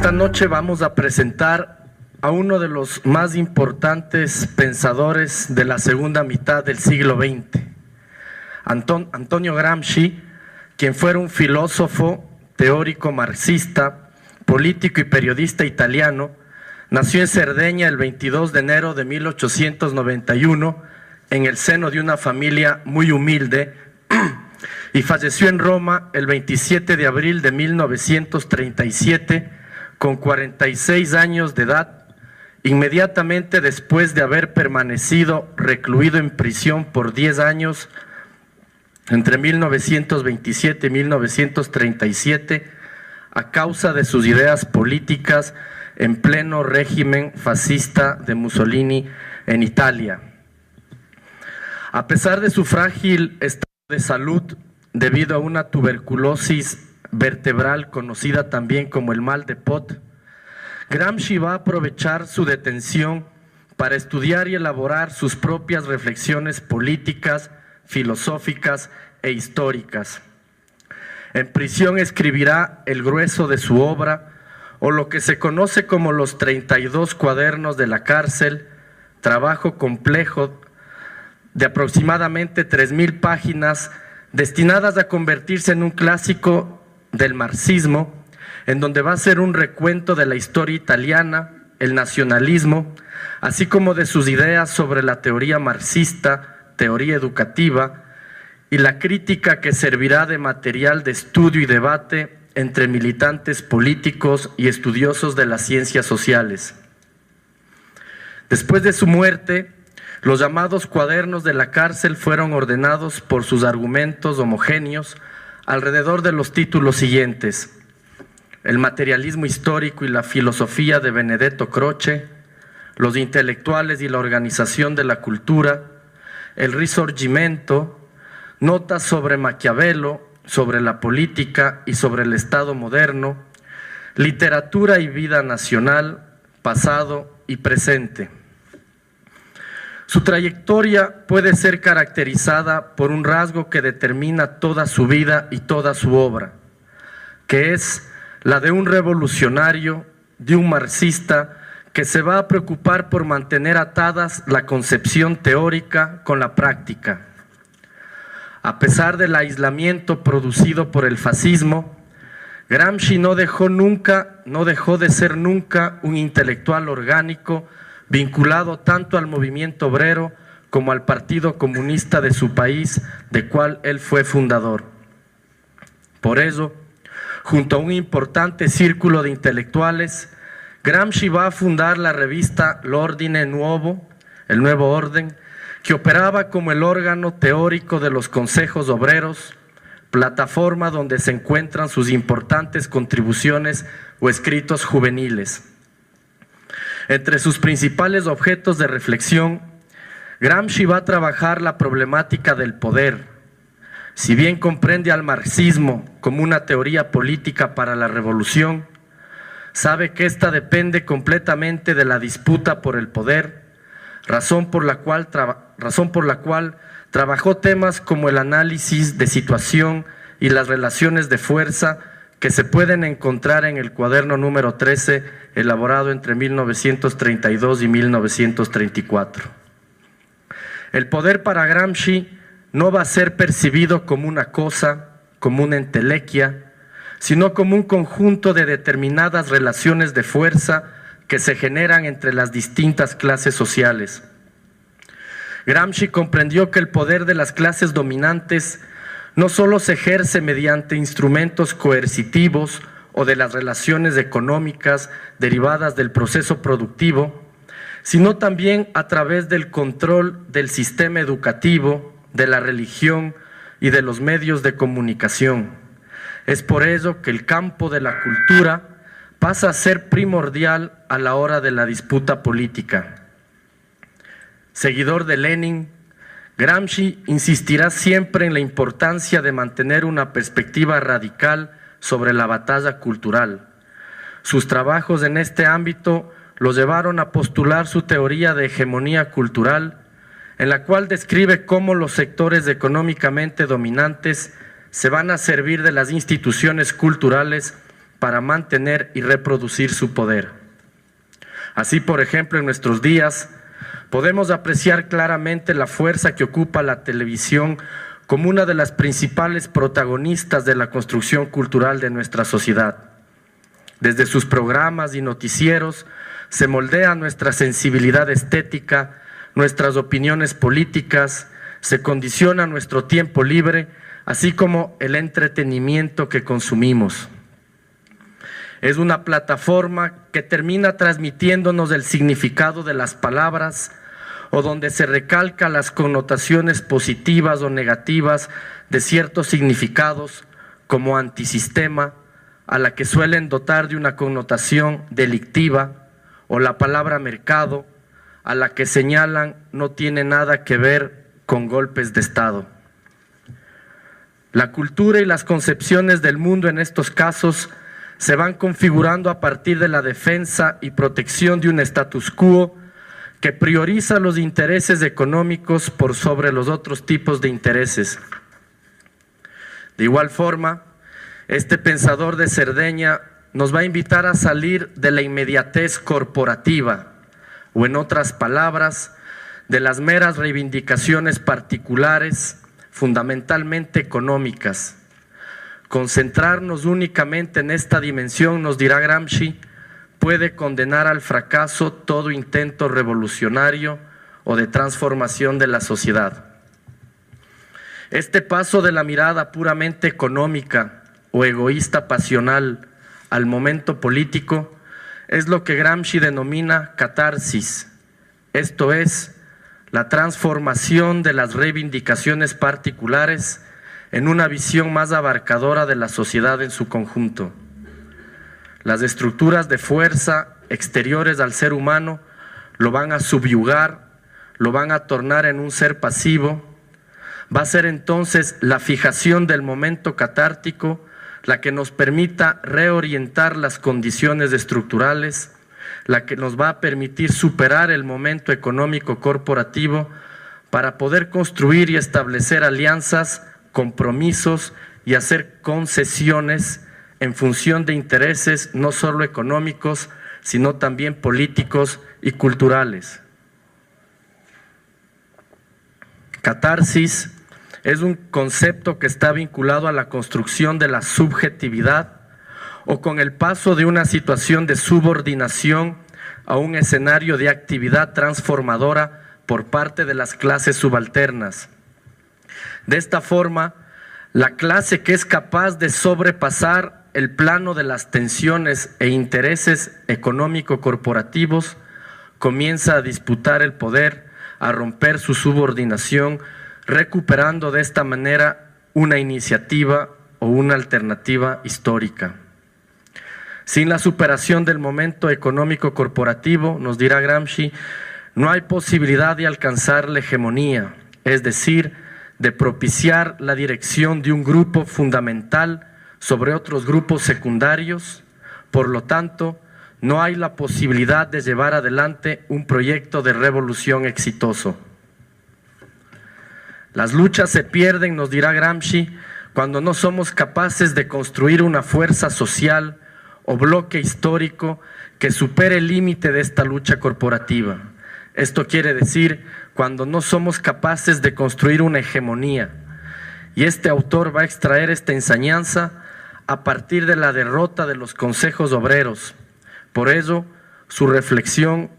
Esta noche vamos a presentar a uno de los más importantes pensadores de la segunda mitad del siglo XX, Antonio Gramsci, quien fuera un filósofo, teórico marxista, político y periodista italiano. Nació en Cerdeña el 22 de enero de 1891 en el seno de una familia muy humilde y falleció en Roma el 27 de abril de 1937 con 46 años de edad, inmediatamente después de haber permanecido recluido en prisión por 10 años entre 1927 y 1937 a causa de sus ideas políticas en pleno régimen fascista de Mussolini en Italia. A pesar de su frágil estado de salud debido a una tuberculosis vertebral conocida también como el mal de Pot, Gramsci va a aprovechar su detención para estudiar y elaborar sus propias reflexiones políticas, filosóficas e históricas. En prisión escribirá el grueso de su obra, o lo que se conoce como los 32 cuadernos de la cárcel, trabajo complejo de aproximadamente 3000 páginas destinadas a convertirse en un clásico del marxismo, en donde va a ser un recuento de la historia italiana, el nacionalismo, así como de sus ideas sobre la teoría marxista, teoría educativa, y la crítica que servirá de material de estudio y debate entre militantes políticos y estudiosos de las ciencias sociales. Después de su muerte, los llamados cuadernos de la cárcel fueron ordenados por sus argumentos homogéneos alrededor de los títulos siguientes: el materialismo histórico y la filosofía de Benedetto Croce, los intelectuales y la organización de la cultura, el Risorgimento, notas sobre Maquiavelo, sobre la política y sobre el Estado moderno, literatura y vida nacional, pasado y presente. Su trayectoria puede ser caracterizada por un rasgo que determina toda su vida y toda su obra, que es la de un revolucionario, de un marxista que se va a preocupar por mantener atadas la concepción teórica con la práctica. A pesar del aislamiento producido por el fascismo, Gramsci no dejó de ser nunca un intelectual orgánico vinculado tanto al movimiento obrero como al Partido Comunista de su país, de cual él fue fundador. Por eso, junto a un importante círculo de intelectuales, Gramsci va a fundar la revista L'Ordine Nuovo, el Nuevo Orden, que operaba como el órgano teórico de los consejos obreros, plataforma donde se encuentran sus importantes contribuciones o escritos juveniles. Entre sus principales objetos de reflexión, Gramsci va a trabajar la problemática del poder. Si bien comprende al marxismo como una teoría política para la revolución, sabe que ésta depende completamente de la disputa por el poder, razón por la cual trabajó temas como el análisis de situación y las relaciones de fuerza que se pueden encontrar en el cuaderno número 13, elaborado entre 1932 y 1934. El poder para Gramsci no va a ser percibido como una cosa, como una entelequia, sino como un conjunto de determinadas relaciones de fuerza que se generan entre las distintas clases sociales. Gramsci comprendió que el poder de las clases dominantes no solo se ejerce mediante instrumentos coercitivos o de las relaciones económicas derivadas del proceso productivo, sino también a través del control del sistema educativo, de la religión y de los medios de comunicación. Es por ello que el campo de la cultura pasa a ser primordial a la hora de la disputa política. Seguidor de Lenin, Gramsci insistirá siempre en la importancia de mantener una perspectiva radical sobre la batalla cultural. Sus trabajos en este ámbito lo llevaron a postular su teoría de hegemonía cultural, en la cual describe cómo los sectores económicamente dominantes se van a servir de las instituciones culturales para mantener y reproducir su poder. Así, por ejemplo, en nuestros días podemos apreciar claramente la fuerza que ocupa la televisión como una de las principales protagonistas de la construcción cultural de nuestra sociedad. Desde sus programas y noticieros se moldea nuestra sensibilidad estética, nuestras opiniones políticas, se condiciona nuestro tiempo libre, así como el entretenimiento que consumimos. Es una plataforma que termina transmitiéndonos el significado de las palabras o donde se recalca las connotaciones positivas o negativas de ciertos significados como antisistema, a la que suelen dotar de una connotación delictiva, o la palabra mercado, a la que señalan no tiene nada que ver con golpes de Estado. La cultura y las concepciones del mundo en estos casos se van configurando a partir de la defensa y protección de un status quo que prioriza los intereses económicos por sobre los otros tipos de intereses. De igual forma, este pensador de Cerdeña nos va a invitar a salir de la inmediatez corporativa, o en otras palabras, de las meras reivindicaciones particulares, fundamentalmente económicas. Concentrarnos únicamente en esta dimensión, nos dirá Gramsci, puede condenar al fracaso todo intento revolucionario o de transformación de la sociedad. Este paso de la mirada puramente económica o egoísta pasional al momento político es lo que Gramsci denomina catarsis, esto es, la transformación de las reivindicaciones particulares en una visión más abarcadora de la sociedad en su conjunto. Las estructuras de fuerza exteriores al ser humano lo van a subyugar, lo van a tornar en un ser pasivo. Va a ser entonces la fijación del momento catártico la que nos permita reorientar las condiciones estructurales, la que nos va a permitir superar el momento económico corporativo para poder construir y establecer alianzas, compromisos y hacer concesiones en función de intereses no solo económicos, sino también políticos y culturales. Catarsis es un concepto que está vinculado a la construcción de la subjetividad o con el paso de una situación de subordinación a un escenario de actividad transformadora por parte de las clases subalternas. De esta forma, la clase que es capaz de sobrepasar el plano de las tensiones e intereses económico-corporativos comienza a disputar el poder, a romper su subordinación, recuperando de esta manera una iniciativa o una alternativa histórica. Sin la superación del momento económico corporativo, nos dirá Gramsci, no hay posibilidad de alcanzar la hegemonía, es decir, de propiciar la dirección de un grupo fundamental sobre otros grupos secundarios. Por lo tanto, no hay la posibilidad de llevar adelante un proyecto de revolución exitoso. Las luchas se pierden, nos dirá Gramsci, cuando no somos capaces de construir una fuerza social o bloque histórico que supere el límite de esta lucha corporativa. Esto quiere decir cuando no somos capaces de construir una hegemonía. Y este autor va a extraer esta enseñanza a partir de la derrota de los consejos obreros. Por ello, su reflexión,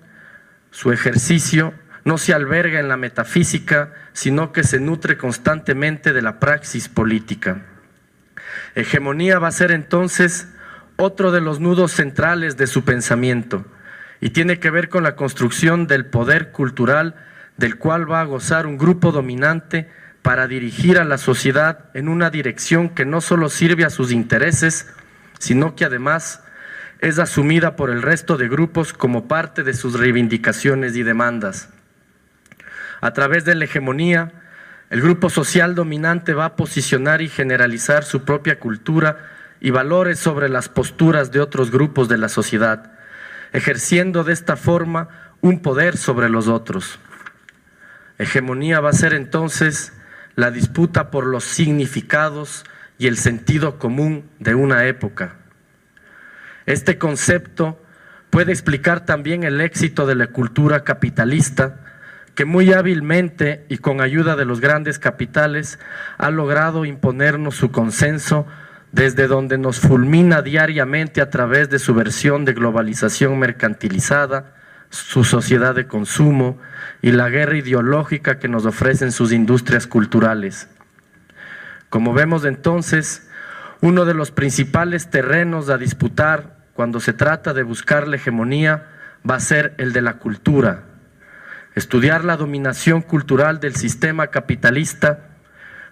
su ejercicio, no se alberga en la metafísica, sino que se nutre constantemente de la praxis política. Hegemonía va a ser entonces otro de los nudos centrales de su pensamiento y tiene que ver con la construcción del poder cultural del cual va a gozar un grupo dominante para dirigir a la sociedad en una dirección que no solo sirve a sus intereses, sino que además es asumida por el resto de grupos como parte de sus reivindicaciones y demandas. A través de la hegemonía, el grupo social dominante va a posicionar y generalizar su propia cultura y valores sobre las posturas de otros grupos de la sociedad, ejerciendo de esta forma un poder sobre los otros. Hegemonía va a ser entonces la disputa por los significados y el sentido común de una época. Este concepto puede explicar también el éxito de la cultura capitalista, que muy hábilmente y con ayuda de los grandes capitales ha logrado imponernos su consenso desde donde nos fulmina diariamente a través de su versión de globalización mercantilizada, su sociedad de consumo y la guerra ideológica que nos ofrecen sus industrias culturales. Como vemos entonces, uno de los principales terrenos a disputar cuando se trata de buscar la hegemonía va a ser el de la cultura. Estudiar la dominación cultural del sistema capitalista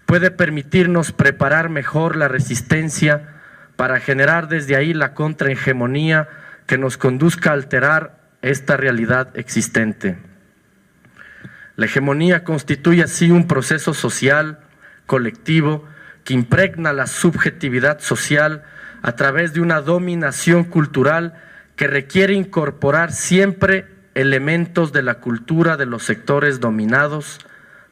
puede permitirnos preparar mejor la resistencia para generar desde ahí la contrahegemonía que nos conduzca a alterar esta realidad existente. La hegemonía constituye así un proceso social, colectivo, que impregna la subjetividad social a través de una dominación cultural que requiere incorporar siempre elementos de la cultura de los sectores dominados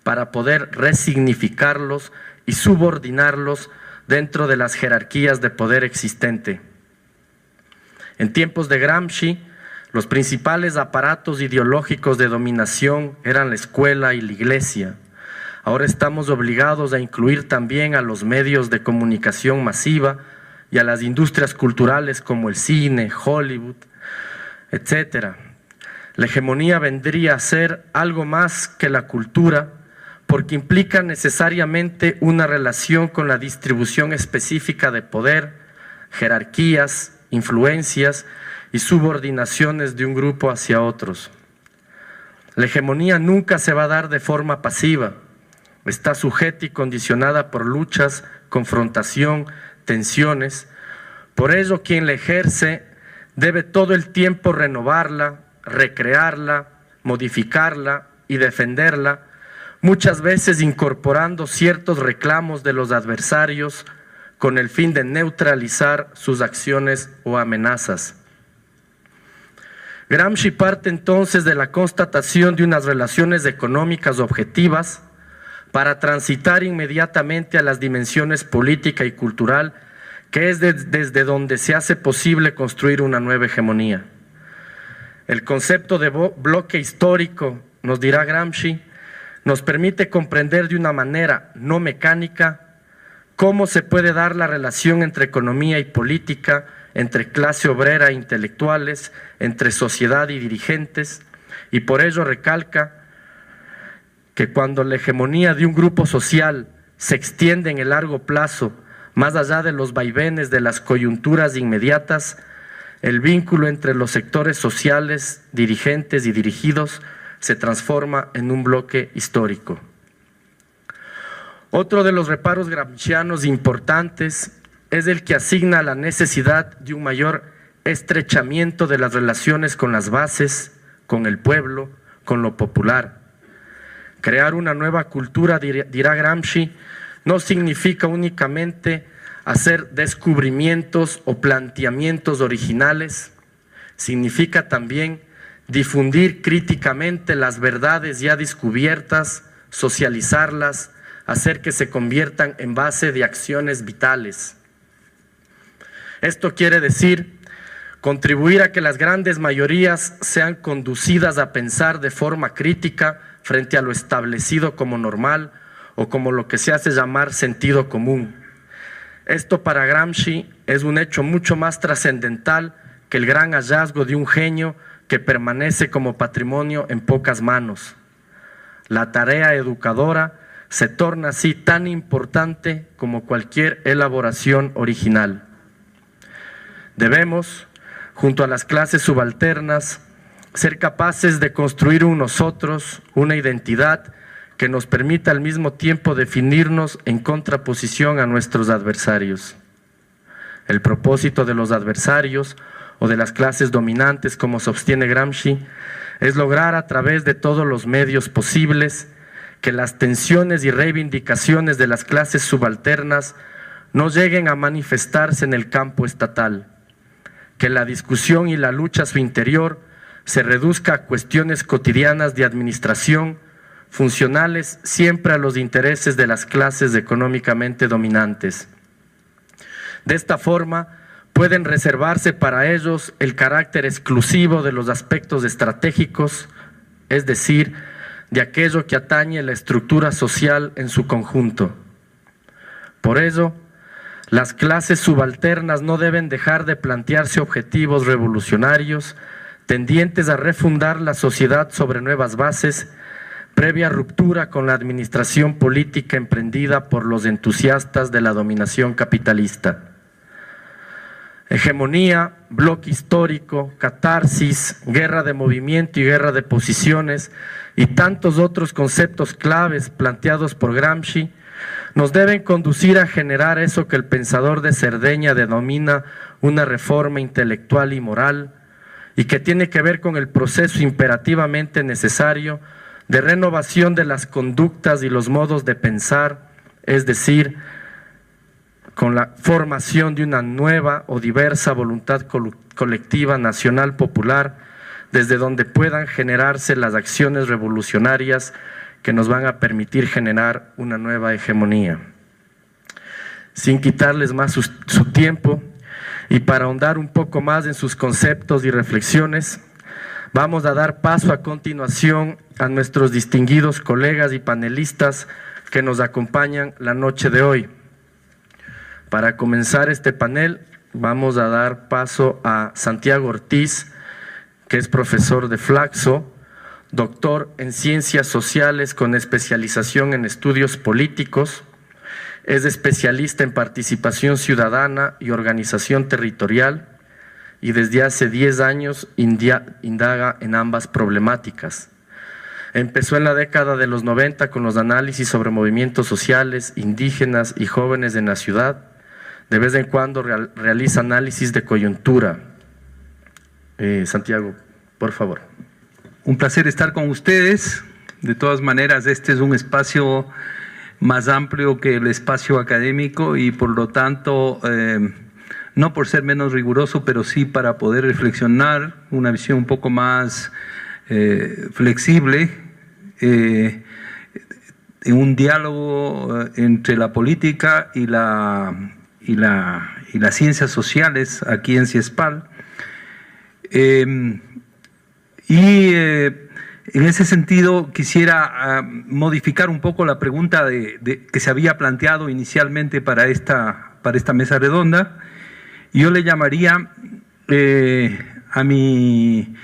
para poder resignificarlos y subordinarlos dentro de las jerarquías de poder existente. En tiempos de Gramsci, los principales aparatos ideológicos de dominación eran la escuela y la iglesia. Ahora estamos obligados a incluir también a los medios de comunicación masiva y a las industrias culturales como el cine, Hollywood, etc. La hegemonía vendría a ser algo más que la cultura, porque implica necesariamente una relación con la distribución específica de poder, jerarquías, influencias y subordinaciones de un grupo hacia otros. La hegemonía nunca se va a dar de forma pasiva, está sujeta y condicionada por luchas, confrontación, tensiones. Por ello, quien la ejerce debe todo el tiempo renovarla, recrearla, modificarla y defenderla, muchas veces incorporando ciertos reclamos de los adversarios con el fin de neutralizar sus acciones o amenazas. Gramsci parte entonces de la constatación de unas relaciones económicas objetivas para transitar inmediatamente a las dimensiones política y cultural, que es desde donde se hace posible construir una nueva hegemonía. El concepto de bloque histórico, nos dirá Gramsci, nos permite comprender de una manera no mecánica cómo se puede dar la relación entre economía y política, entre clase obrera e intelectuales, entre sociedad y dirigentes, y por ello recalca que cuando la hegemonía de un grupo social se extiende en el largo plazo, más allá de los vaivenes de las coyunturas inmediatas, el vínculo entre los sectores sociales, dirigentes y dirigidos se transforma en un bloque histórico. Otro de los reparos gramscianos importantes es el que asigna la necesidad de un mayor estrechamiento de las relaciones con las bases, con el pueblo, con lo popular. Crear una nueva cultura, dirá Gramsci, no significa únicamente hacer descubrimientos o planteamientos originales, significa también difundir críticamente las verdades ya descubiertas, socializarlas, hacer que se conviertan en base de acciones vitales. Esto quiere decir contribuir a que las grandes mayorías sean conducidas a pensar de forma crítica frente a lo establecido como normal o como lo que se hace llamar sentido común. Esto para Gramsci es un hecho mucho más trascendental que el gran hallazgo de un genio que permanece como patrimonio en pocas manos. La tarea educadora se torna así tan importante como cualquier elaboración original. Debemos, junto a las clases subalternas, ser capaces de construir un nosotros, una identidad que nos permita al mismo tiempo definirnos en contraposición a nuestros adversarios. El propósito de los adversarios o de las clases dominantes, como sostiene Gramsci, es lograr a través de todos los medios posibles que las tensiones y reivindicaciones de las clases subalternas no lleguen a manifestarse en el campo estatal, que la discusión y la lucha a su interior se reduzca a cuestiones cotidianas de administración, funcionales siempre a los intereses de las clases económicamente dominantes. De esta forma, pueden reservarse para ellos el carácter exclusivo de los aspectos estratégicos, es decir, de aquello que atañe la estructura social en su conjunto. Por ello, las clases subalternas no deben dejar de plantearse objetivos revolucionarios tendientes a refundar la sociedad sobre nuevas bases, previa ruptura con la administración política emprendida por los entusiastas de la dominación capitalista. Hegemonía, bloque histórico, catarsis, guerra de movimiento y guerra de posiciones y tantos otros conceptos claves planteados por Gramsci nos deben conducir a generar eso que el pensador de Cerdeña denomina una reforma intelectual y moral y que tiene que ver con el proceso imperativamente necesario de renovación de las conductas y los modos de pensar, es decir, con la formación de una nueva o diversa voluntad colectiva nacional popular, desde donde puedan generarse las acciones revolucionarias que nos van a permitir generar una nueva hegemonía. Sin quitarles más su tiempo y para ahondar un poco más en sus conceptos y reflexiones, vamos a dar paso a continuación a nuestros distinguidos colegas y panelistas que nos acompañan la noche de hoy. Para comenzar este panel, vamos a dar paso a Santiago Ortiz, que es profesor de Flaxo, doctor en Ciencias Sociales con especialización en Estudios Políticos, es especialista en Participación Ciudadana y Organización Territorial y desde hace 10 años indaga en ambas problemáticas. Empezó en la década de los 90 con los análisis sobre movimientos sociales, indígenas y jóvenes en la ciudad. De vez en cuando realiza análisis de coyuntura. Santiago, por favor. Un placer estar con ustedes. De todas maneras, este es un espacio más amplio que el espacio académico y por lo tanto, no por ser menos riguroso, pero sí para poder reflexionar, una visión un poco más flexible, en un diálogo entre la política y las ciencias sociales aquí en CIESPAL. En ese sentido quisiera modificar un poco la pregunta que se había planteado inicialmente para esta mesa redonda. Yo le llamaría a mi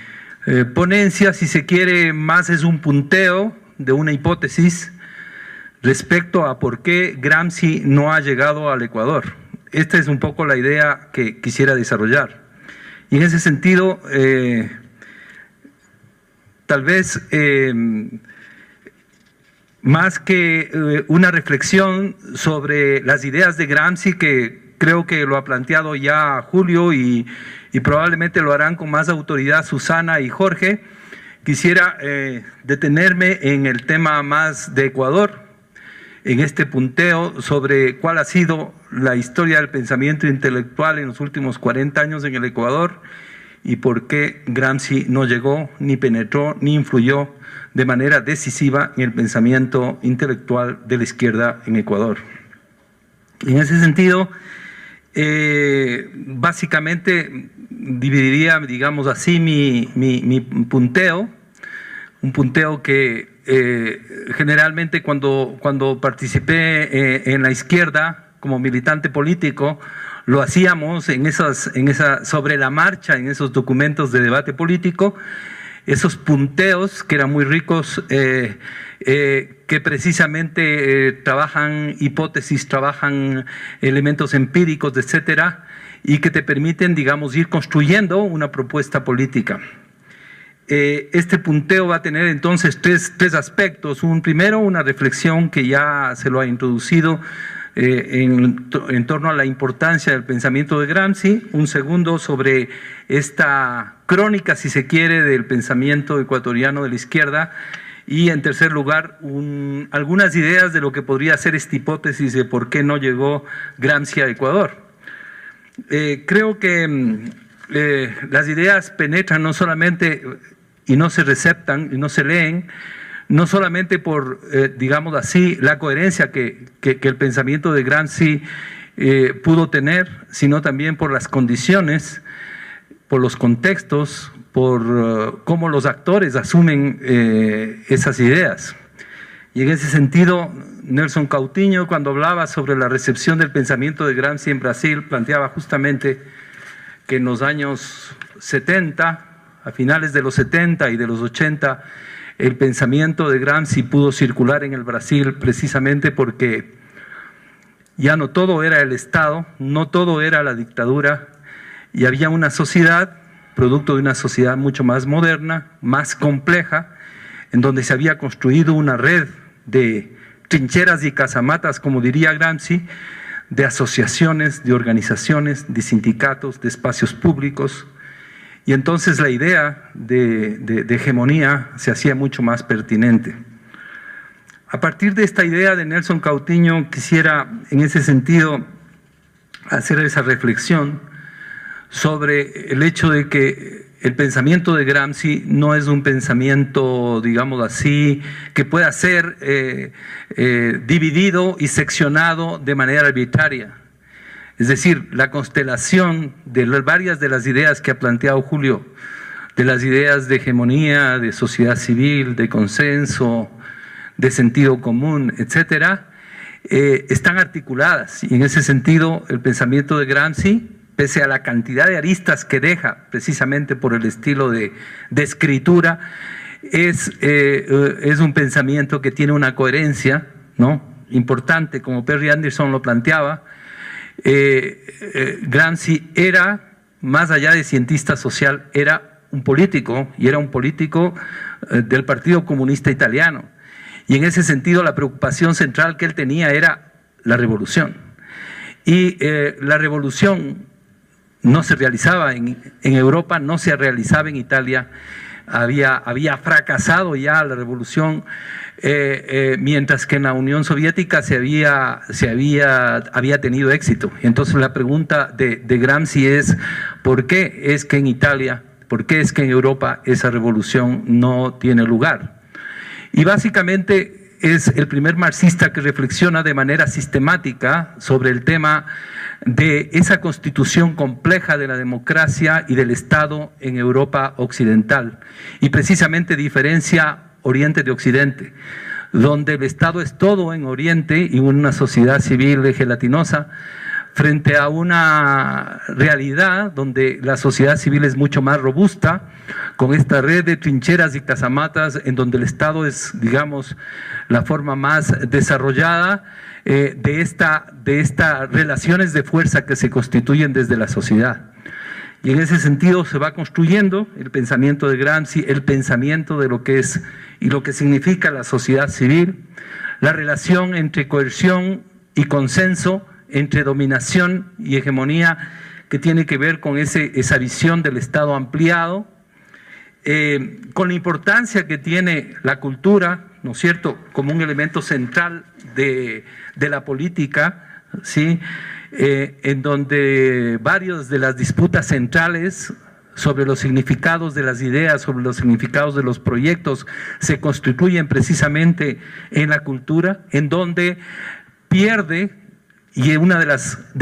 ponencia, si se quiere, más es un punteo de una hipótesis respecto a por qué Gramsci no ha llegado al Ecuador. Esta es un poco la idea que quisiera desarrollar. Y en ese sentido, tal vez más que una reflexión sobre las ideas de Gramsci, que creo que lo ha planteado ya Julio y probablemente lo harán con más autoridad Susana y Jorge, quisiera detenerme en el tema más de Ecuador, en este punteo sobre cuál ha sido la historia del pensamiento intelectual en los últimos 40 años en el Ecuador y por qué Gramsci no llegó, ni penetró, ni influyó de manera decisiva en el pensamiento intelectual de la izquierda en Ecuador. En ese sentido, básicamente dividiría, digamos así, mi punteo, un punteo que generalmente cuando participé en la izquierda como militante político, lo hacíamos sobre la marcha, en esos documentos de debate político, esos punteos que eran muy ricos, que precisamente trabajan hipótesis, trabajan elementos empíricos, etcétera, y que te permiten, digamos, ir construyendo una propuesta política. Este punteo va a tener entonces tres aspectos. Primero, una reflexión que ya se lo ha introducido en torno a la importancia del pensamiento de Gramsci. Un segundo, sobre esta crónica, si se quiere, del pensamiento ecuatoriano de la izquierda. Y en tercer lugar, algunas ideas de lo que podría ser esta hipótesis de por qué no llegó Gramsci a Ecuador. Creo que las ideas penetran no solamente y no se receptan y no se leen, no solamente por, digamos así, la coherencia que el pensamiento de Gramsci pudo tener, sino también por las condiciones, por los contextos, por cómo los actores asumen esas ideas. Y en ese sentido, Nelson Coutinho, cuando hablaba sobre la recepción del pensamiento de Gramsci en Brasil, planteaba justamente que en los años 70, a finales de los 70 y de los 80, el pensamiento de Gramsci pudo circular en el Brasil precisamente porque ya no todo era el Estado, no todo era la dictadura, y había una sociedad, producto de una sociedad mucho más moderna, más compleja, en donde se había construido una red de trincheras y casamatas, como diría Gramsci, de asociaciones, de organizaciones, de sindicatos, de espacios públicos, y entonces la idea de hegemonía se hacía mucho más pertinente. A partir de esta idea de Nelson Coutinho, quisiera en ese sentido hacer esa reflexión sobre el hecho de que el pensamiento de Gramsci no es un pensamiento, digamos así, que pueda ser dividido y seccionado de manera arbitraria. Es decir, la constelación de varias de las ideas que ha planteado Julio, de las ideas de hegemonía, de sociedad civil, de consenso, de sentido común, etcétera, están articuladas. Y en ese sentido, el pensamiento de Gramsci, pese a la cantidad de aristas que deja, precisamente por el estilo de escritura, es un pensamiento que tiene una coherencia, ¿no?, importante, como Perry Anderson lo planteaba. Gramsci era, más allá de cientista social, era un político, y era un político del Partido Comunista Italiano. Y en ese sentido la preocupación central que él tenía era la revolución. Y la revolución no se realizaba en Europa, no se realizaba en Italia, había fracasado ya la revolución, mientras que en la Unión Soviética había tenido éxito. Entonces la pregunta de Gramsci es: ¿por qué es que en Italia, por qué es que en Europa esa revolución no tiene lugar? Y básicamente es el primer marxista que reflexiona de manera sistemática sobre el tema de esa constitución compleja de la democracia y del Estado en Europa occidental, y precisamente diferencia Oriente de Occidente, donde el Estado es todo en Oriente y una sociedad civil gelatinosa, frente a una realidad donde la sociedad civil es mucho más robusta, con esta red de trincheras y casamatas, en donde el Estado es, digamos, la forma más desarrollada de estas relaciones de fuerza que se constituyen desde la sociedad. Y en ese sentido se va construyendo el pensamiento de Gramsci, el pensamiento de lo que es y lo que significa la sociedad civil, la relación entre coerción y consenso, entre dominación y hegemonía, que tiene que ver con esa visión del Estado ampliado, con la importancia que tiene la cultura, ¿no es cierto?, como un elemento central de la política, ¿sí?, en donde varias de las disputas centrales sobre los significados de las ideas, sobre los significados de los proyectos, se constituyen precisamente en la cultura, en donde pierde. Y uno de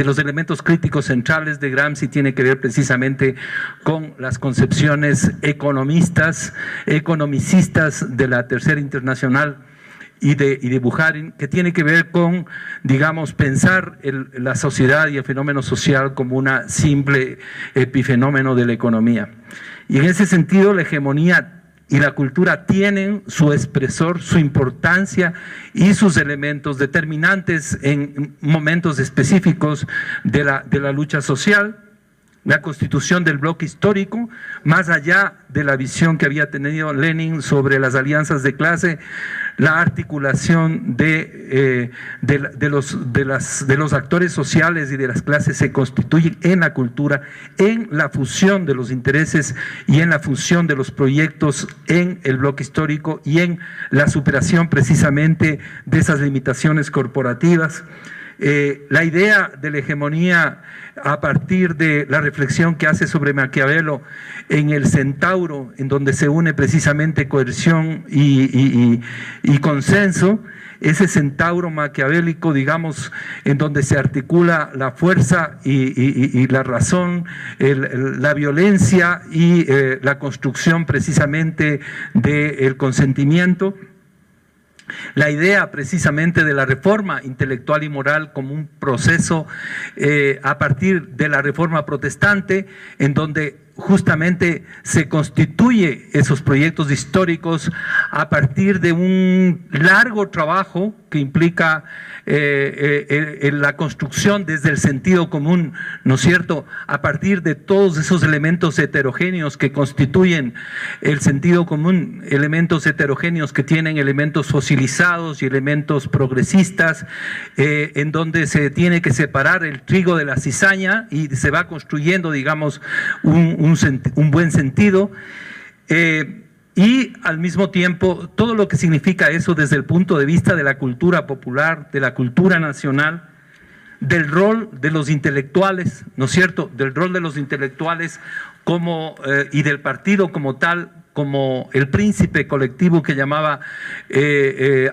los elementos críticos centrales de Gramsci tiene que ver precisamente con las concepciones economicistas de la Tercera Internacional y de Bukharin, que tiene que ver con, digamos, pensar la sociedad y el fenómeno social como una simple epifenómeno de la economía. Y en ese sentido la hegemonía y la cultura tienen su expresor, su importancia y sus elementos determinantes en momentos específicos de la lucha social. La constitución del bloque histórico, más allá de la visión que había tenido Lenin sobre las alianzas de clase, la articulación de los actores sociales y de las clases se constituyen en la cultura, en la fusión de los intereses y en la fusión de los proyectos en el bloque histórico y en la superación precisamente de esas limitaciones corporativas. La idea de la hegemonía, a partir de la reflexión que hace sobre Maquiavelo en el Centauro, en donde se une precisamente coerción y consenso, ese centauro maquiavélico, digamos, en donde se articula la fuerza y la razón, la violencia y la construcción precisamente del consentimiento. La idea precisamente de la reforma intelectual y moral como un proceso a partir de la reforma protestante, en donde justamente se constituye esos proyectos históricos a partir de un largo trabajo que implica la construcción desde el sentido común, ¿no es cierto?, a partir de todos esos elementos heterogéneos que constituyen el sentido común, elementos heterogéneos que tienen elementos fosilizados y elementos progresistas, en donde se tiene que separar el trigo de la cizaña y se va construyendo, digamos, un buen sentido. Y al mismo tiempo todo lo que significa eso desde el punto de vista de la cultura popular, de la cultura nacional, del rol de los intelectuales, ¿no es cierto?, del rol de los intelectuales como, y del partido como tal, como el príncipe colectivo que llamaba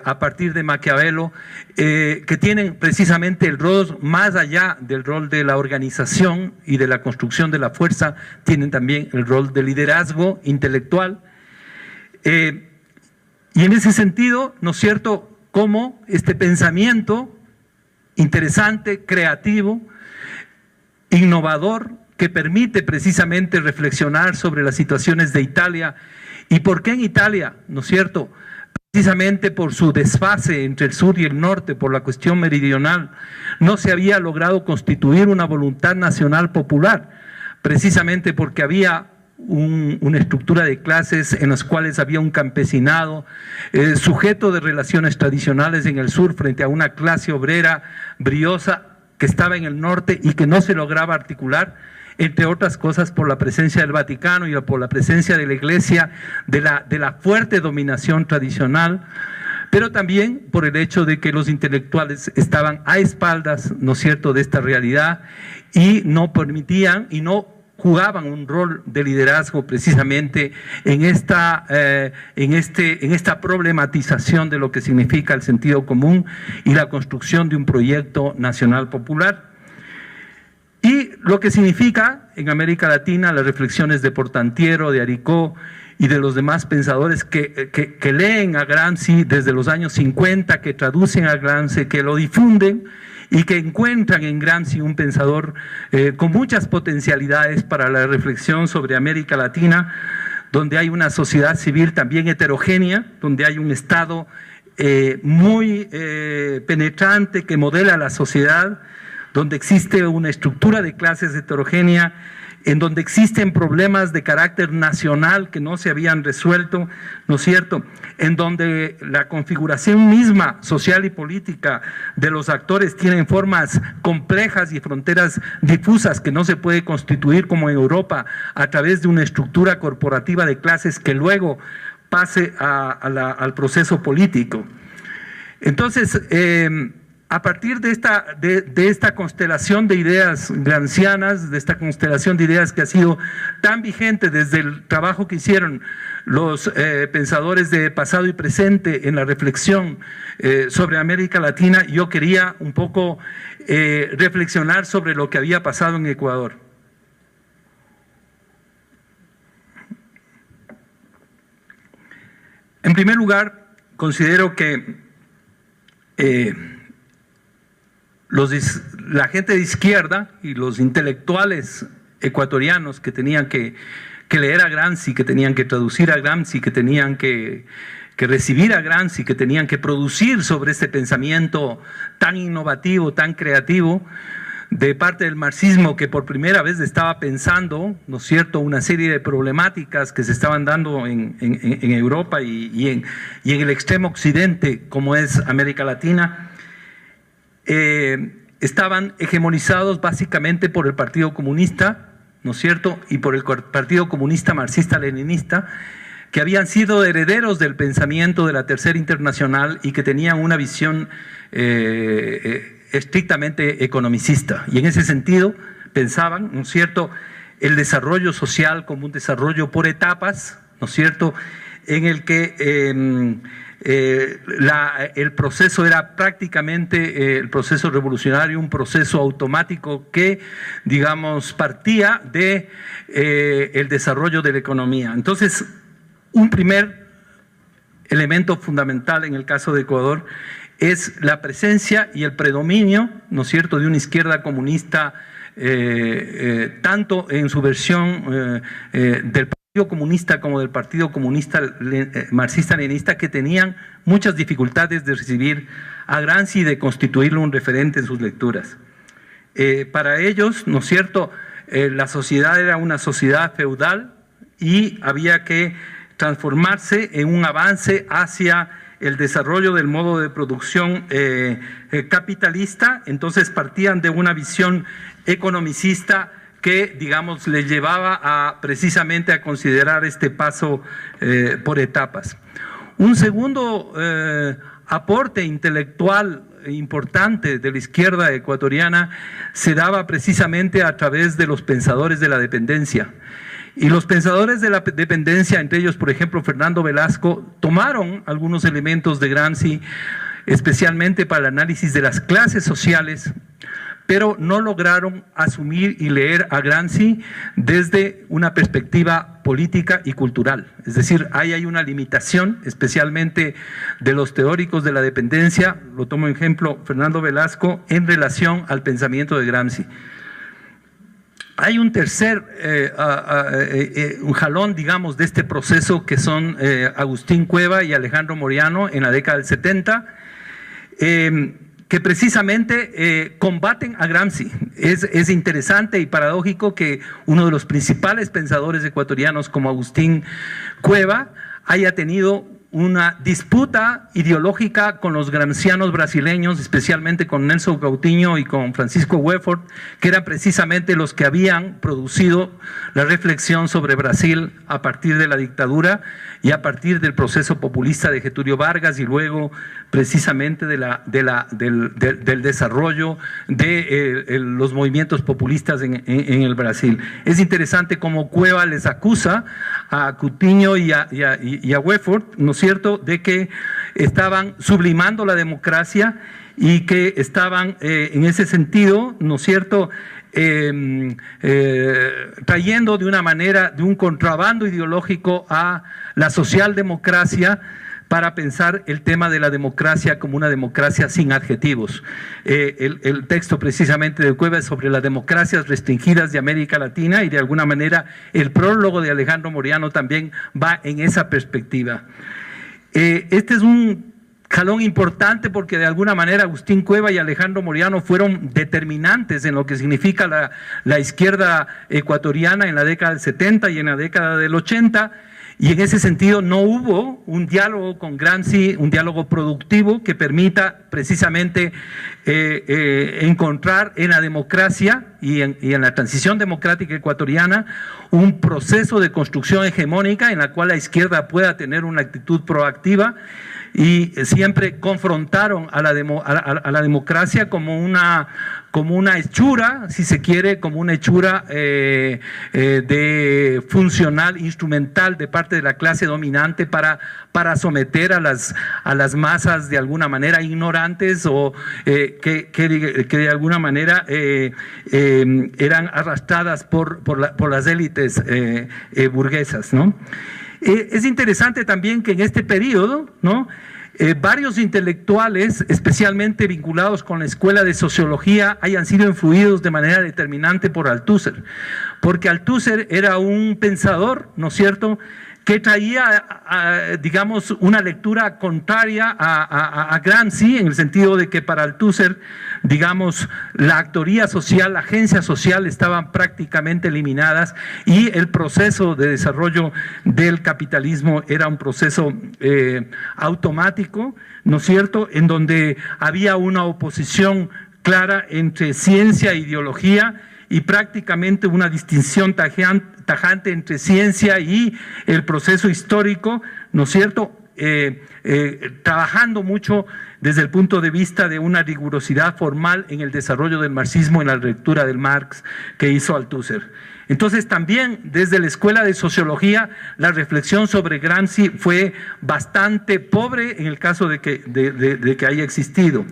a partir de Maquiavelo, que tienen precisamente el rol más allá del rol de la organización y de la construcción de la fuerza, tienen también el rol de liderazgo intelectual. Y en ese sentido, ¿no es cierto?, cómo este pensamiento interesante, creativo, innovador, que permite precisamente reflexionar sobre las situaciones de Italia y por qué en Italia, ¿no es cierto?, precisamente por su desfase entre el sur y el norte, por la cuestión meridional, no se había logrado constituir una voluntad nacional popular, precisamente porque había una estructura de clases en las cuales había un campesinado sujeto de relaciones tradicionales en el sur frente a una clase obrera briosa que estaba en el norte y que no se lograba articular, entre otras cosas por la presencia del Vaticano y por la presencia de la Iglesia, de la fuerte dominación tradicional, pero también por el hecho de que los intelectuales estaban a espaldas, ¿no es cierto?, de esta realidad y no permitían y no jugaban un rol de liderazgo precisamente en esta problematización de lo que significa el sentido común y la construcción de un proyecto nacional popular. Y lo que significa en América Latina las reflexiones de Portantiero, de Aricó y de los demás pensadores que leen a Gramsci desde los años 50, que traducen a Gramsci, que lo difunden, y que encuentran en Gramsci un pensador con muchas potencialidades para la reflexión sobre América Latina, donde hay una sociedad civil también heterogénea, donde hay un Estado muy penetrante que modela la sociedad, donde existe una estructura de clases heterogénea, en donde existen problemas de carácter nacional que no se habían resuelto, ¿no es cierto?, en donde la configuración misma social y política de los actores tienen formas complejas y fronteras difusas que no se puede constituir como en Europa a través de una estructura corporativa de clases que luego pase al proceso político. Entonces, a partir de esta constelación de ideas gramscianas, de esta constelación de ideas que ha sido tan vigente desde el trabajo que hicieron los pensadores de pasado y presente en la reflexión sobre América Latina, yo quería un poco reflexionar sobre lo que había pasado en Ecuador. En primer lugar, considero que la gente de izquierda y los intelectuales ecuatorianos que tenían que leer a Gramsci, que tenían que traducir a Gramsci, que tenían que recibir a Gramsci, que tenían que producir sobre este pensamiento tan innovativo, tan creativo, de parte del marxismo, que por primera vez estaba pensando, ¿no es cierto?, una serie de problemáticas que se estaban dando en Europa y en el extremo occidente, como es América Latina, estaban hegemonizados básicamente por el Partido Comunista, ¿no es cierto?, y por el Partido Comunista Marxista-Leninista, que habían sido herederos del pensamiento de la Tercera Internacional y que tenían una visión estrictamente economicista. Y en ese sentido pensaban, ¿no es cierto?, el desarrollo social como un desarrollo por etapas, ¿no es cierto?, en el que el proceso era prácticamente el proceso revolucionario, un proceso automático que, digamos, partía de el desarrollo de la economía. Entonces, un primer elemento fundamental en el caso de Ecuador es la presencia y el predominio, ¿no es cierto?, de una izquierda comunista, tanto en su versión del Partido Comunista como del Partido Comunista Marxista-Leninista, que tenían muchas dificultades de recibir a Gramsci y de constituirlo un referente en sus lecturas. Para ellos, ¿no es cierto?, la sociedad era una sociedad feudal y había que transformarse en un avance hacia el desarrollo del modo de producción capitalista. Entonces partían de una visión economicista que, digamos, les llevaba precisamente a considerar este paso por etapas. Un segundo aporte intelectual importante de la izquierda ecuatoriana se daba precisamente a través de los pensadores de la dependencia. Y los pensadores de la dependencia, entre ellos, por ejemplo, Fernando Velasco, tomaron algunos elementos de Gramsci, especialmente para el análisis de las clases sociales, pero no lograron asumir y leer a Gramsci desde una perspectiva política y cultural. Es decir, ahí hay una limitación, especialmente de los teóricos de la dependencia, lo tomo ejemplo Fernando Velasco, en relación al pensamiento de Gramsci. Hay un tercer un jalón, digamos, de este proceso, que son Agustín Cueva y Alejandro Moreano en la década del 70, que precisamente combaten a Gramsci. Es interesante y paradójico que uno de los principales pensadores ecuatorianos como Agustín Cueva haya tenido una disputa ideológica con los gramscianos brasileños, especialmente con Nelson Coutinho y con Francisco Wefort, que eran precisamente los que habían producido la reflexión sobre Brasil a partir de la dictadura y a partir del proceso populista de Getúlio Vargas, y luego precisamente del desarrollo de los movimientos populistas en el Brasil. Es interesante cómo Cueva les acusa a Coutinho y a Wefort, ¿no es cierto?, de que estaban sublimando la democracia y que estaban en ese sentido, ¿no es cierto?, trayendo de una manera, de un contrabando ideológico a la socialdemocracia, para pensar el tema de la democracia como una democracia sin adjetivos. El texto precisamente de Cueva es sobre las democracias restringidas de América Latina, y de alguna manera el prólogo de Alejandro Moreano también va en esa perspectiva. Este es un jalón importante porque de alguna manera Agustín Cueva y Alejandro Moreano fueron determinantes en lo que significa la izquierda ecuatoriana en la década del 70 y en la década del 80, y en ese sentido no hubo un diálogo con Gramsci, un diálogo productivo que permita precisamente encontrar en la democracia y en la transición democrática ecuatoriana un proceso de construcción hegemónica en la cual la izquierda pueda tener una actitud proactiva, y siempre confrontaron a la democracia como una hechura, si se quiere, como una hechura de funcional, instrumental de parte de la clase dominante para someter a las masas de alguna manera ignorantes, o que de alguna manera eran arrastradas por las élites burguesas, ¿no? Es interesante también que en este periodo, ¿no?, varios intelectuales, especialmente vinculados con la escuela de sociología, hayan sido influidos de manera determinante por Althusser, porque Althusser era un pensador, ¿no es cierto?, que traía, digamos, una lectura contraria a Gramsci, en el sentido de que para Althusser, digamos, la actoría social, la agencia social estaban prácticamente eliminadas, y el proceso de desarrollo del capitalismo era un proceso automático, ¿no es cierto?, en donde había una oposición clara entre ciencia e ideología, y prácticamente una distinción tajante entre ciencia y el proceso histórico, ¿no es cierto?, trabajando mucho desde el punto de vista de una rigurosidad formal en el desarrollo del marxismo, en la lectura del Marx que hizo Althusser. Entonces también desde la Escuela de Sociología la reflexión sobre Gramsci fue bastante pobre en el caso de que haya existido.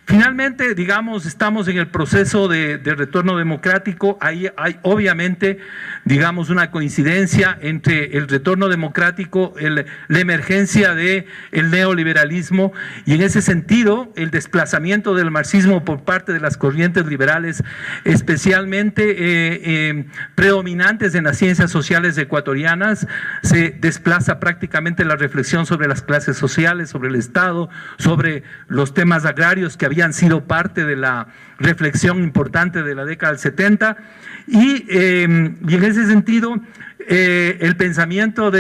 Finalmente, digamos, estamos en el proceso de retorno democrático. Ahí hay obviamente, digamos, una coincidencia entre el retorno democrático, la emergencia del neoliberalismo, y en ese sentido el desplazamiento del marxismo por parte de las corrientes liberales, especialmente predominantes en las ciencias sociales ecuatorianas. Se desplaza prácticamente la reflexión sobre las clases sociales, sobre el Estado, sobre los temas agrarios que habían sido parte de la reflexión importante de la década del 70, y en ese sentido el pensamiento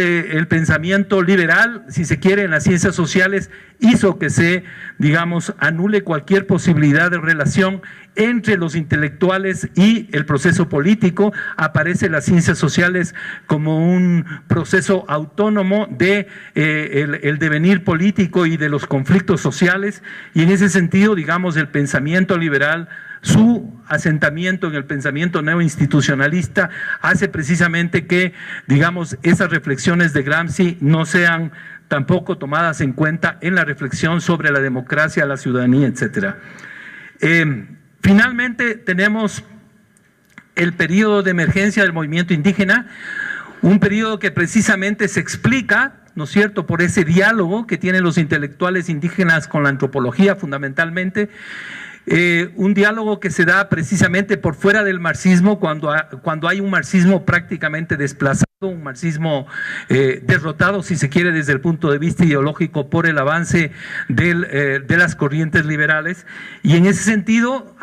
liberal, si se quiere, en las ciencias sociales hizo que se, digamos, anule cualquier posibilidad de relación entre los intelectuales y el proceso político. Aparece las ciencias sociales como un proceso autónomo de el devenir político y de los conflictos sociales, y en ese sentido, digamos, el pensamiento liberal, su asentamiento en el pensamiento neoinstitucionalista, hace precisamente que, digamos, esas reflexiones de Gramsci no sean tampoco tomadas en cuenta en la reflexión sobre la democracia, la ciudadanía, etcétera. Finalmente tenemos el periodo de emergencia del movimiento indígena, un periodo que precisamente se explica, ¿no es cierto?, por ese diálogo que tienen los intelectuales indígenas con la antropología fundamentalmente. Un diálogo que se da precisamente por fuera del marxismo, cuando hay un marxismo prácticamente desplazado, un marxismo derrotado, si se quiere, desde el punto de vista ideológico por el avance de las corrientes liberales, y en ese sentido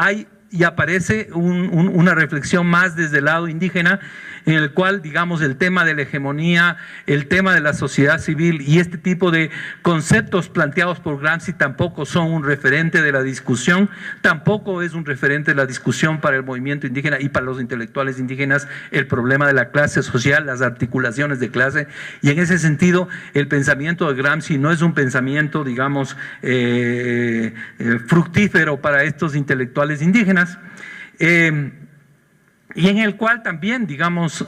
aparece una reflexión más desde el lado indígena, en el cual, digamos, el tema de la hegemonía, el tema de la sociedad civil y este tipo de conceptos planteados por Gramsci tampoco son un referente de la discusión, tampoco es un referente de la discusión para el movimiento indígena y para los intelectuales indígenas el problema de la clase social, las articulaciones de clase, y en ese sentido el pensamiento de Gramsci no es un pensamiento, digamos, fructífero para estos intelectuales indígenas. Y en el cual también, digamos,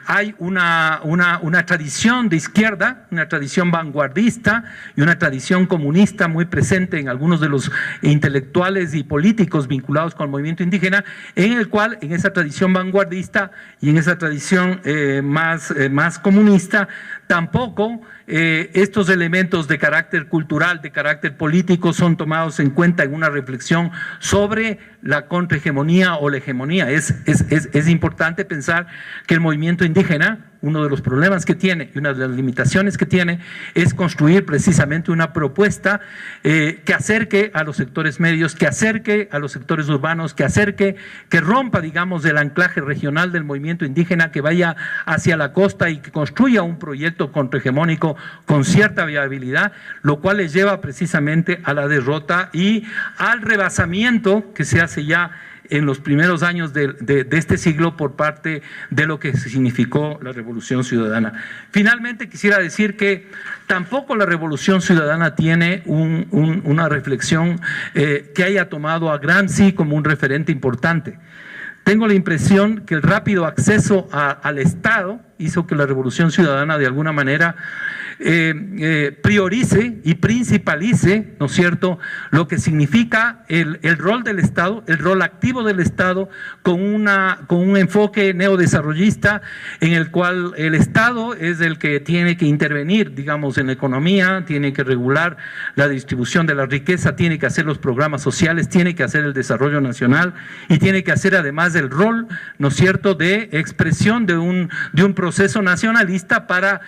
hay una tradición de izquierda, una tradición vanguardista y una tradición comunista muy presente en algunos de los intelectuales y políticos vinculados con el movimiento indígena, en el cual, en esa tradición vanguardista y en esa tradición más comunista, tampoco estos elementos de carácter cultural, de carácter político, son tomados en cuenta en una reflexión sobre la contrahegemonía o la hegemonía. Es importante pensar que el movimiento indígena, uno de los problemas que tiene y una de las limitaciones que tiene, es construir precisamente una propuesta que acerque a los sectores medios, que acerque a los sectores urbanos, que rompa, digamos, el anclaje regional del movimiento indígena, que vaya hacia la costa y que construya un proyecto contrahegemónico con cierta viabilidad, lo cual les lleva precisamente a la derrota y al rebasamiento que se hace ya en los primeros años de este siglo por parte de lo que significó la Revolución Ciudadana. Finalmente quisiera decir que tampoco la Revolución Ciudadana tiene una reflexión que haya tomado a Gramsci como un referente importante. Tengo la impresión que el rápido acceso al Estado hizo que la Revolución Ciudadana de alguna manera priorice y principalice, ¿no es cierto?, lo que significa el rol del Estado, el rol activo del Estado, con un enfoque neodesarrollista en el cual el Estado es el que tiene que intervenir, digamos, en la economía, tiene que regular la distribución de la riqueza, tiene que hacer los programas sociales, tiene que hacer el desarrollo nacional y tiene que hacer además el rol, ¿no es cierto?, de expresión de un proceso nacionalista para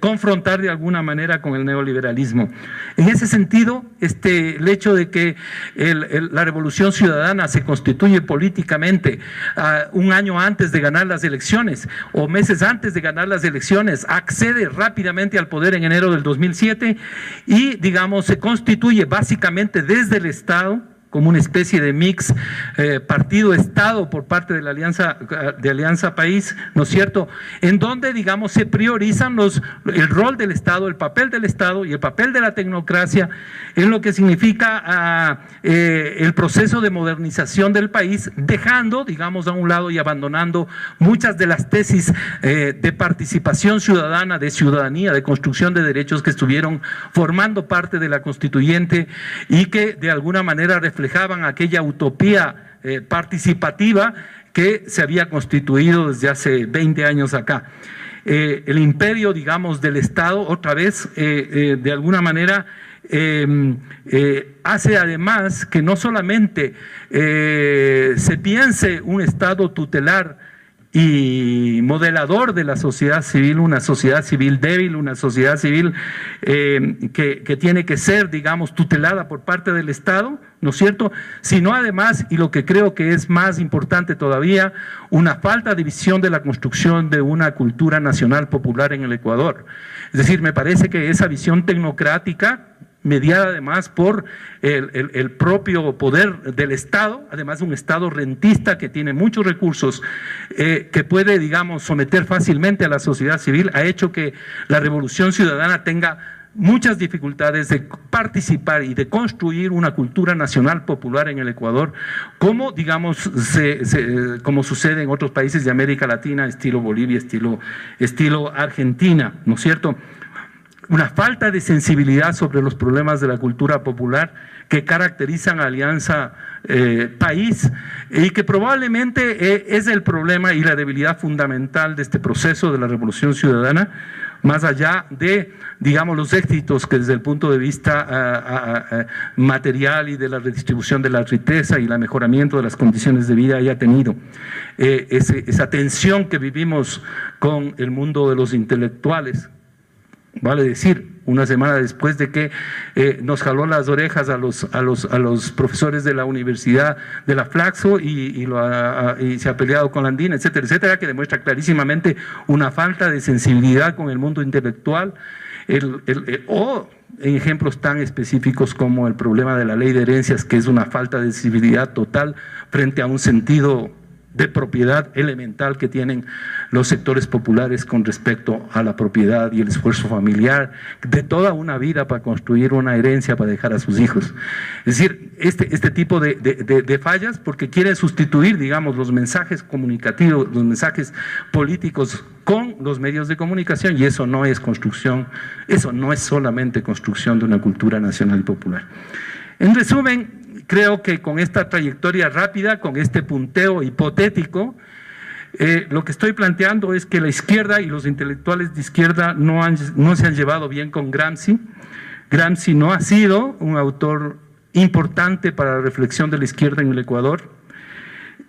confrontar de alguna manera con el neoliberalismo. En ese sentido, el hecho de que la Revolución Ciudadana se constituye políticamente un año antes de ganar las elecciones o meses antes de ganar las elecciones, accede rápidamente al poder en enero del 2007 y, digamos, se constituye básicamente desde el Estado como una especie de mix partido-estado por parte de la Alianza País, ¿no es cierto?, en donde, digamos, se priorizan el rol del Estado, el papel del Estado y el papel de la tecnocracia en lo que significa el proceso de modernización del país, dejando, digamos, a un lado y abandonando muchas de las tesis de participación ciudadana, de ciudadanía, de construcción de derechos que estuvieron formando parte de la constituyente y que de alguna manera reflejaban aquella utopía participativa que se había constituido desde hace 20 años acá. El imperio, digamos, del Estado, otra vez, de alguna manera, hace además que no solamente se piense un Estado tutelar y modelador de la sociedad civil, una sociedad civil débil, una sociedad civil que tiene que ser, digamos, tutelada por parte del Estado, ¿no es cierto?, sino además, y lo que creo que es más importante todavía, una falta de visión de la construcción de una cultura nacional popular en el Ecuador. Es decir, me parece que esa visión tecnocrática, mediada además por el propio poder del Estado, además un Estado rentista que tiene muchos recursos, que puede, digamos, someter fácilmente a la sociedad civil, ha hecho que la revolución ciudadana tenga muchas dificultades de participar y de construir una cultura nacional popular en el Ecuador, como, digamos, como sucede en otros países de América Latina, estilo Bolivia, estilo Argentina, ¿no es cierto?, una falta de sensibilidad sobre los problemas de la cultura popular que caracterizan a Alianza País y que probablemente es el problema y la debilidad fundamental de este proceso de la revolución ciudadana, más allá de, digamos, los éxitos que desde el punto de vista material y de la redistribución de la riqueza y el mejoramiento de las condiciones de vida haya tenido. Esa tensión que vivimos con el mundo de los intelectuales, vale decir, una semana después de que nos jaló las orejas a los profesores de la Universidad de la Flaxo y se ha peleado con la Andina, etcétera, etcétera, que demuestra clarísimamente una falta de sensibilidad con el mundo intelectual, o en ejemplos tan específicos como el problema de la ley de herencias, que es una falta de sensibilidad total frente a un sentido de propiedad elemental que tienen los sectores populares con respecto a la propiedad y el esfuerzo familiar de toda una vida para construir una herencia para dejar a sus hijos. Es decir, este tipo de fallas, porque quieren sustituir, digamos, los mensajes comunicativos, los mensajes políticos con los medios de comunicación, y eso no es construcción, eso no es solamente construcción de una cultura nacional y popular. En resumen, creo que con esta trayectoria rápida, con este punteo hipotético, lo que estoy planteando es que la izquierda y los intelectuales de izquierda no se han llevado bien con Gramsci. Gramsci no ha sido un autor importante para la reflexión de la izquierda en el Ecuador.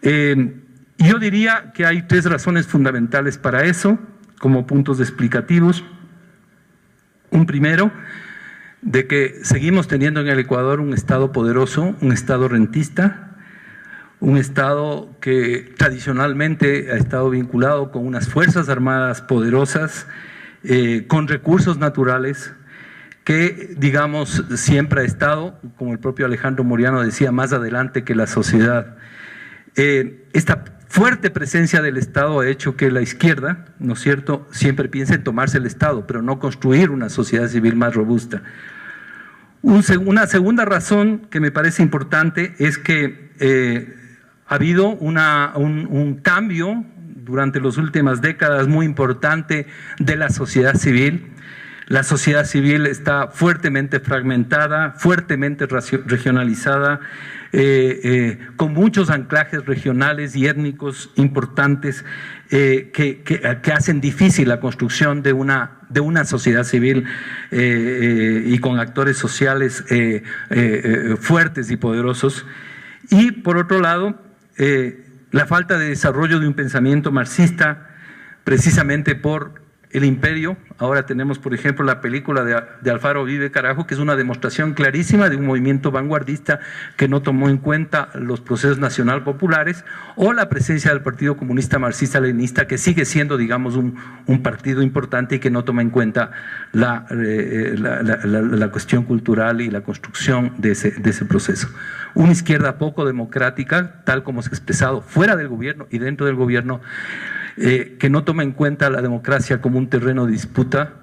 Yo diría que hay 3 razones fundamentales para eso, como puntos explicativos. Un primero, de que seguimos teniendo en el Ecuador un Estado poderoso, un Estado rentista, un Estado que tradicionalmente ha estado vinculado con unas fuerzas armadas poderosas, con recursos naturales, que, digamos, siempre ha estado, como el propio Alejandro Moriano decía, más adelante que la sociedad. Esta fuerte presencia del Estado ha hecho que la izquierda, ¿no es cierto?, siempre piense en tomarse el Estado, pero no construir una sociedad civil más robusta. Una segunda razón que me parece importante es que ha habido un cambio durante las últimas décadas muy importante de la sociedad civil. La sociedad civil está fuertemente fragmentada, fuertemente regionalizada, con muchos anclajes regionales y étnicos importantes que hacen difícil la construcción de una sociedad civil y con actores sociales fuertes y poderosos. Y por otro lado, la falta de desarrollo de un pensamiento marxista, precisamente por el imperio. Ahora tenemos, por ejemplo, la película de Alfaro Vive Carajo, que es una demostración clarísima de un movimiento vanguardista que no tomó en cuenta los procesos nacional populares, o la presencia del Partido Comunista Marxista-Leninista, que sigue siendo, digamos, un partido importante y que no toma en cuenta la cuestión cultural y la construcción de ese proceso. Una izquierda poco democrática, tal como se ha expresado fuera del gobierno y dentro del gobierno, que no toma en cuenta la democracia como un terreno de disputa.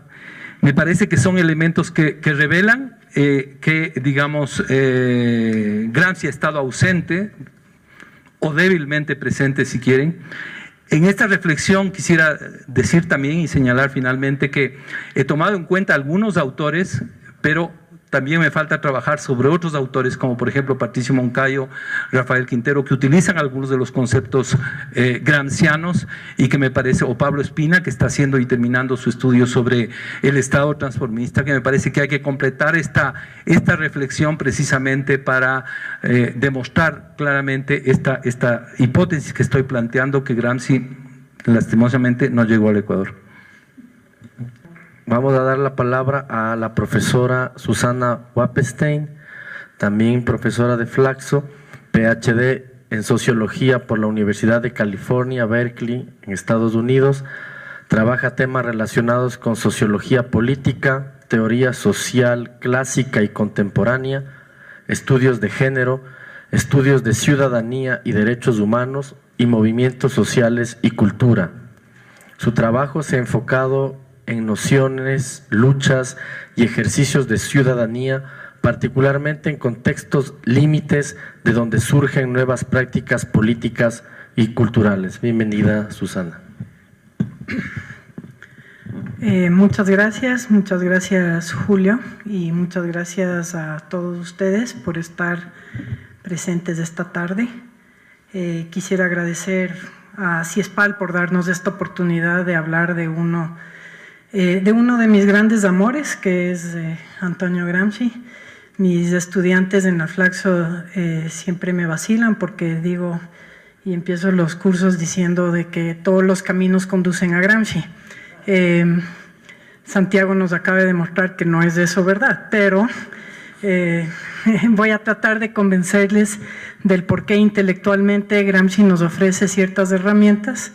Me parece que son elementos que revelan que, digamos, Gramsci ha estado ausente o débilmente presente, si quieren. En esta reflexión quisiera decir también y señalar finalmente que he tomado en cuenta algunos autores, pero también me falta trabajar sobre otros autores, como por ejemplo Patricio Moncayo, Rafael Quintero, que utilizan algunos de los conceptos gramscianos y que me parece, o Pablo Espina, que está haciendo y terminando su estudio sobre el Estado transformista, que me parece que hay que completar esta reflexión precisamente para demostrar claramente esta hipótesis que estoy planteando, que Gramsci lastimosamente no llegó al Ecuador. Vamos a dar la palabra a la profesora Susana Wappenstein, también profesora de Flaxo, PhD en Sociología por la Universidad de California, Berkeley, en Estados Unidos. Trabaja temas relacionados con sociología política, teoría social clásica y contemporánea, estudios de género, estudios de ciudadanía y derechos humanos y movimientos sociales y cultura. Su trabajo se ha enfocado en nociones, luchas y ejercicios de ciudadanía, particularmente en contextos límites de donde surgen nuevas prácticas políticas y culturales. Bienvenida, Susana. Muchas gracias Julio, y muchas gracias a todos ustedes por estar presentes esta tarde. Quisiera agradecer a CIESPAL por darnos esta oportunidad de hablar de uno de mis grandes amores, que es Antonio Gramsci. Mis estudiantes en la Flaxo siempre me vacilan porque digo y empiezo los cursos diciendo de que todos los caminos conducen a Gramsci. Santiago nos acaba de demostrar que no es eso verdad, pero voy a tratar de convencerles del por qué intelectualmente Gramsci nos ofrece ciertas herramientas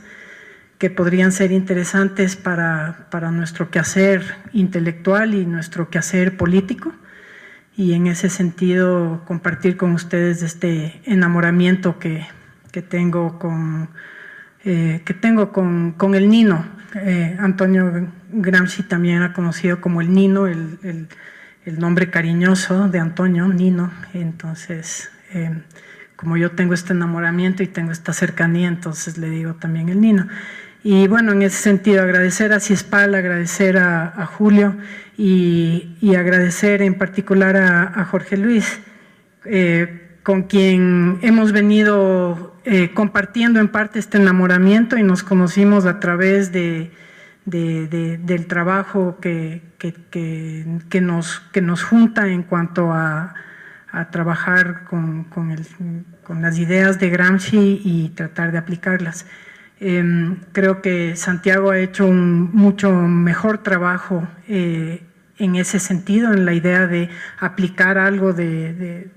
que podrían ser interesantes para nuestro quehacer intelectual y nuestro quehacer político, y en ese sentido compartir con ustedes este enamoramiento que tengo con el Nino. Antonio Gramsci también era conocido como el Nino, el nombre cariñoso de Antonio, Nino. Entonces, como yo tengo este enamoramiento y tengo esta cercanía, entonces le digo también el Nino. Y bueno, en ese sentido, agradecer a CIESPAL, agradecer a Julio y agradecer en particular a Jorge Luis, con quien hemos venido compartiendo en parte este enamoramiento, y nos conocimos a través del trabajo que nos junta en cuanto a trabajar con las ideas de Gramsci y tratar de aplicarlas. Creo que Santiago ha hecho un mucho mejor trabajo en ese sentido, en la idea de aplicar algo de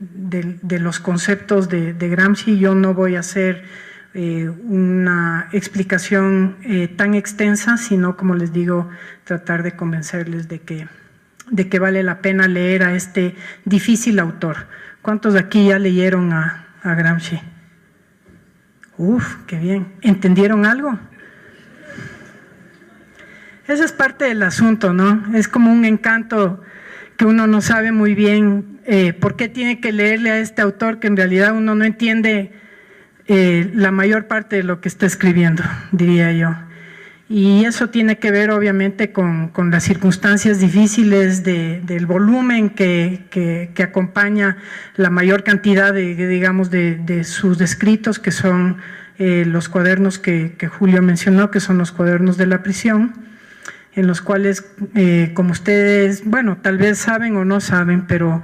los conceptos de Gramsci. Yo no voy a hacer una explicación tan extensa, sino, como les digo, tratar de convencerles de que vale la pena leer a este difícil autor. ¿Cuántos de aquí ya leyeron a Gramsci? Uf, qué bien. ¿Entendieron algo? Ese es parte del asunto, ¿no? Es como un encanto que uno no sabe muy bien por qué tiene que leerle a este autor, que en realidad uno no entiende la mayor parte de lo que está escribiendo, diría yo. Y eso tiene que ver obviamente con las circunstancias difíciles del volumen que acompaña la mayor cantidad de sus escritos, que son los cuadernos que Julio mencionó, que son los cuadernos de la prisión, en los cuales, como ustedes, bueno, tal vez saben o no saben, pero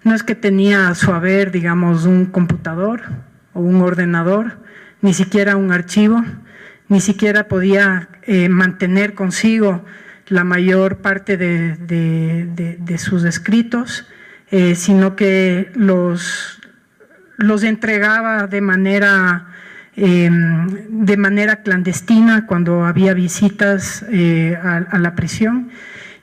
no es que tenía a su haber, digamos, un computador o un ordenador, ni siquiera un archivo, ni siquiera podía mantener consigo la mayor parte de sus escritos, sino que los entregaba de manera clandestina cuando había visitas a la prisión.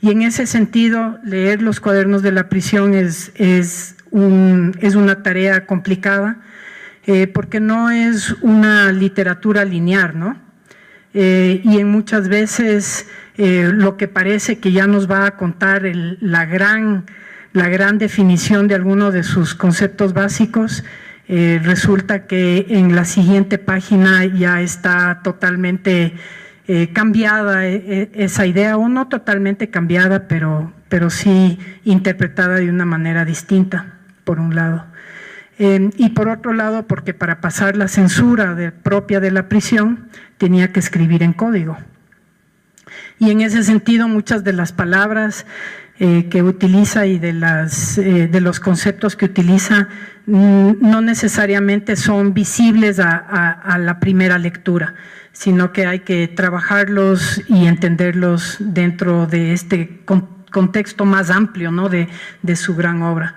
Y en ese sentido, leer los cuadernos de la prisión es una tarea complicada, porque no es una literatura lineal, ¿no? Y en muchas veces lo que parece que ya nos va a contar la gran definición de alguno de sus conceptos básicos, resulta que en la siguiente página ya está totalmente cambiada esa idea, o no totalmente cambiada, pero sí interpretada de una manera distinta, por un lado. Y por otro lado, porque para pasar la censura propia de la prisión tenía que escribir en código. Y en ese sentido, muchas de las palabras que utiliza y de los conceptos que utiliza no necesariamente son visibles a la primera lectura, sino que hay que trabajarlos y entenderlos dentro de este contexto más amplio, ¿no?, de su gran obra.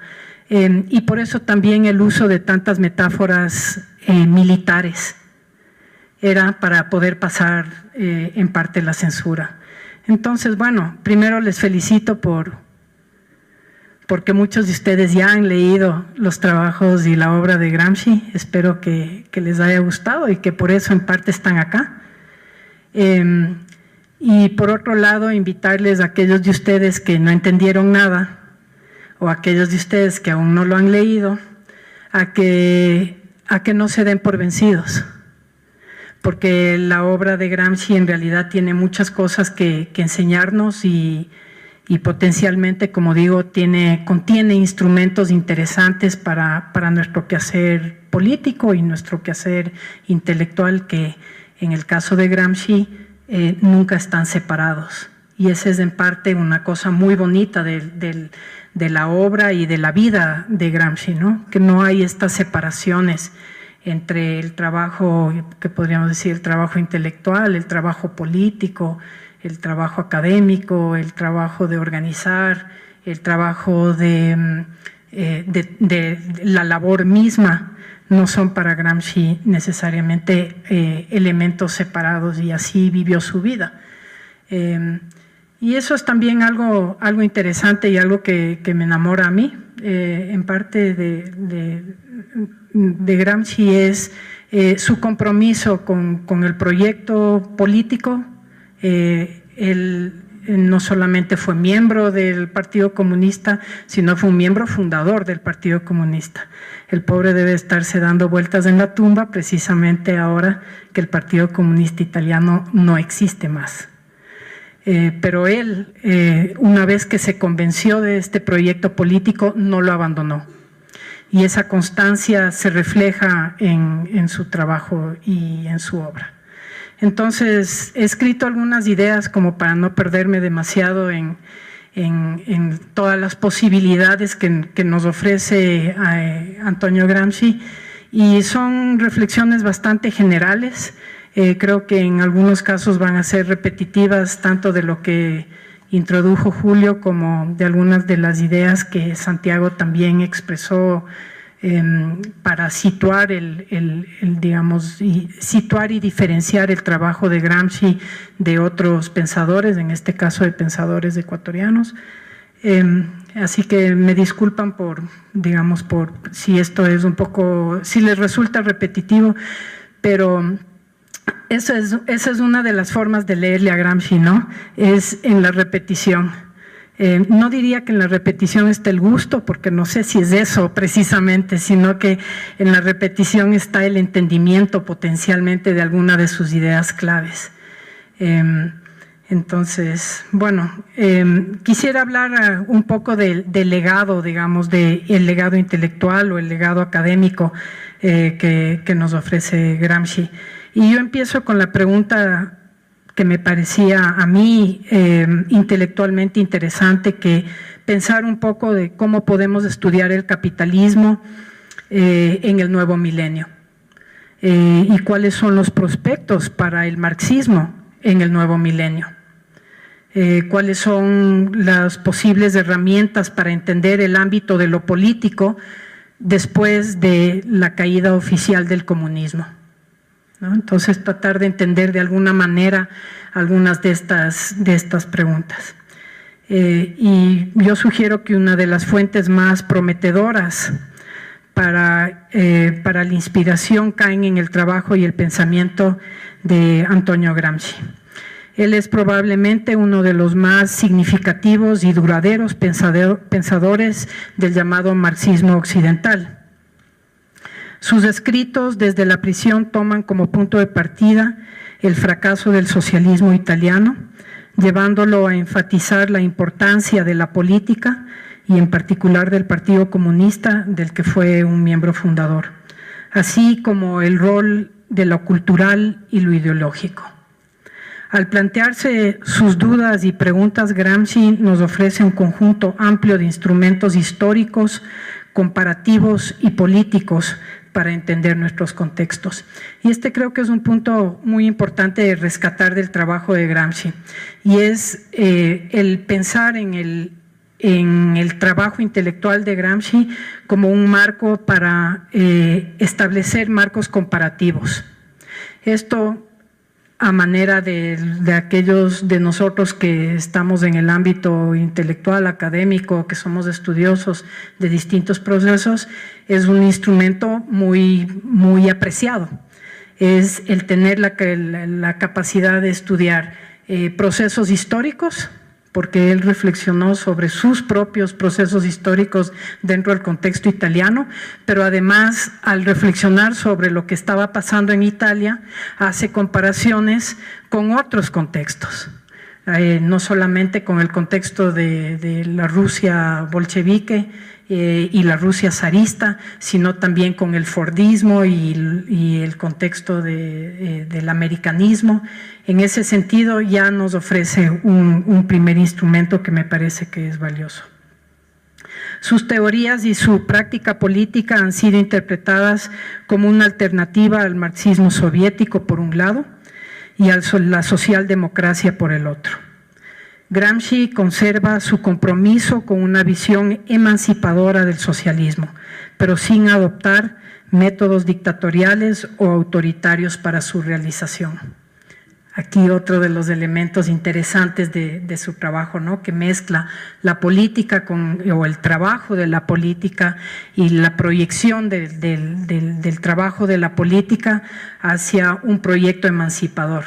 Y por eso también el uso de tantas metáforas militares era para poder pasar en parte la censura. Entonces, bueno, primero les felicito porque muchos de ustedes ya han leído los trabajos y la obra de Gramsci. Espero que les haya gustado y que por eso en parte están acá. Y por otro lado, invitarles a aquellos de ustedes que no entendieron nada, o aquellos de ustedes que aún no lo han leído, a que no se den por vencidos, porque la obra de Gramsci en realidad tiene muchas cosas que enseñarnos y potencialmente, como digo, contiene instrumentos interesantes para nuestro quehacer político y nuestro quehacer intelectual, que en el caso de Gramsci nunca están separados. Y esa es en parte una cosa muy bonita de la obra y de la vida de Gramsci, ¿no? Que no hay estas separaciones entre el trabajo, que podríamos decir, el trabajo intelectual, el trabajo político, el trabajo académico, el trabajo de organizar, el trabajo de la labor misma. No son para Gramsci necesariamente elementos separados, y así vivió su vida. Y eso es también algo interesante y algo que me enamora a mí. En parte de Gramsci es su compromiso con el proyecto político. Él no solamente fue miembro del Partido Comunista, sino fue un miembro fundador del Partido Comunista. El pobre debe estarse dando vueltas en la tumba precisamente ahora que el Partido Comunista Italiano no existe más. Pero él, una vez que se convenció de este proyecto político, no lo abandonó. Y esa constancia se refleja en su trabajo y en su obra. Entonces, he escrito algunas ideas como para no perderme demasiado en todas las posibilidades que nos ofrece Antonio Gramsci, y son reflexiones bastante generales. Creo que en algunos casos van a ser repetitivas tanto de lo que introdujo Julio como de algunas de las ideas que Santiago también expresó para situar situar y diferenciar el trabajo de Gramsci de otros pensadores, en este caso de pensadores ecuatorianos. Así que me disculpan por si esto es si les resulta repetitivo, pero esa es una de las formas de leerle a Gramsci, ¿no? Es en la repetición. No diría que en la repetición está el gusto, porque no sé si es eso precisamente, sino que en la repetición está el entendimiento potencialmente de alguna de sus ideas claves. Entonces, bueno, quisiera hablar un poco del legado, digamos, del legado intelectual o el legado académico que nos ofrece Gramsci. Y yo empiezo con la pregunta que me parecía a mí intelectualmente interesante, que pensar un poco de cómo podemos estudiar el capitalismo en el nuevo milenio. y cuáles son los prospectos para el marxismo en el nuevo milenio. Cuáles son las posibles herramientas para entender el ámbito de lo político después de la caída oficial del comunismo, ¿no? Entonces, tratar de entender de alguna manera algunas de estas preguntas. Y yo sugiero que una de las fuentes más prometedoras para la inspiración caen en el trabajo y el pensamiento de Antonio Gramsci. Él es probablemente uno de los más significativos y duraderos pensadores del llamado marxismo occidental. Sus escritos desde la prisión toman como punto de partida el fracaso del socialismo italiano, llevándolo a enfatizar la importancia de la política y en particular del Partido Comunista, del que fue un miembro fundador, así como el rol de lo cultural y lo ideológico. Al plantearse sus dudas y preguntas, Gramsci nos ofrece un conjunto amplio de instrumentos históricos, comparativos y políticos para entender nuestros contextos. Y creo que es un punto muy importante de rescatar del trabajo de Gramsci, y es el pensar en el trabajo intelectual de Gramsci como un marco para establecer marcos comparativos. Esto a manera de aquellos de nosotros que estamos en el ámbito intelectual, académico, que somos estudiosos de distintos procesos, es un instrumento muy apreciado. Es el tener la capacidad de estudiar procesos históricos, porque él reflexionó sobre sus propios procesos históricos dentro del contexto italiano, pero además, al reflexionar sobre lo que estaba pasando en Italia, hace comparaciones con otros contextos, no solamente con el contexto de la Rusia bolchevique y la Rusia zarista, sino también con el fordismo y el contexto del americanismo. En ese sentido, ya nos ofrece un primer instrumento que me parece que es valioso. Sus teorías y su práctica política han sido interpretadas como una alternativa al marxismo soviético por un lado y a la socialdemocracia por el otro. Gramsci conserva su compromiso con una visión emancipadora del socialismo, pero sin adoptar métodos dictatoriales o autoritarios para su realización. Aquí otro de los elementos interesantes de su trabajo, ¿no? Que mezcla la política o el trabajo de la política y la proyección del trabajo de la política hacia un proyecto emancipador.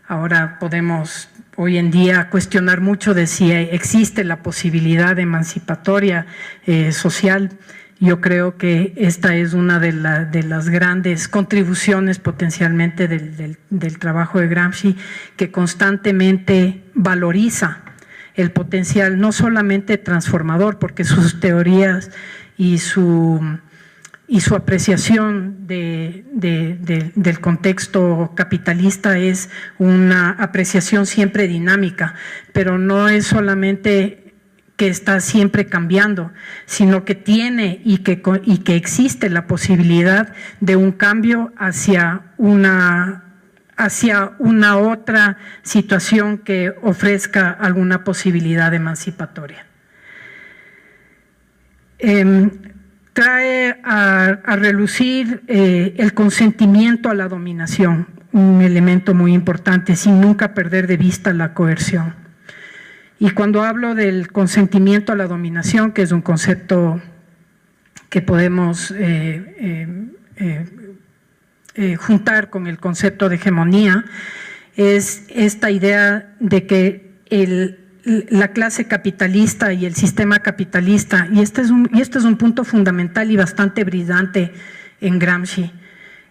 Ahora podemos hoy en día cuestionar mucho de si existe la posibilidad emancipatoria social. Yo creo que esta es una de las grandes contribuciones potencialmente del trabajo de Gramsci, que constantemente valoriza el potencial no solamente transformador, porque sus teorías y su apreciación del contexto capitalista es una apreciación siempre dinámica, pero no es solamente que está siempre cambiando, sino que tiene y que existe la posibilidad de un cambio hacia una otra situación que ofrezca alguna posibilidad emancipatoria. Trae a relucir el consentimiento a la dominación, un elemento muy importante, sin nunca perder de vista la coerción. Y cuando hablo del consentimiento a la dominación, que es un concepto que podemos juntar con el concepto de hegemonía, es esta idea de que la clase capitalista y el sistema capitalista, y este es un punto fundamental y bastante brillante en Gramsci,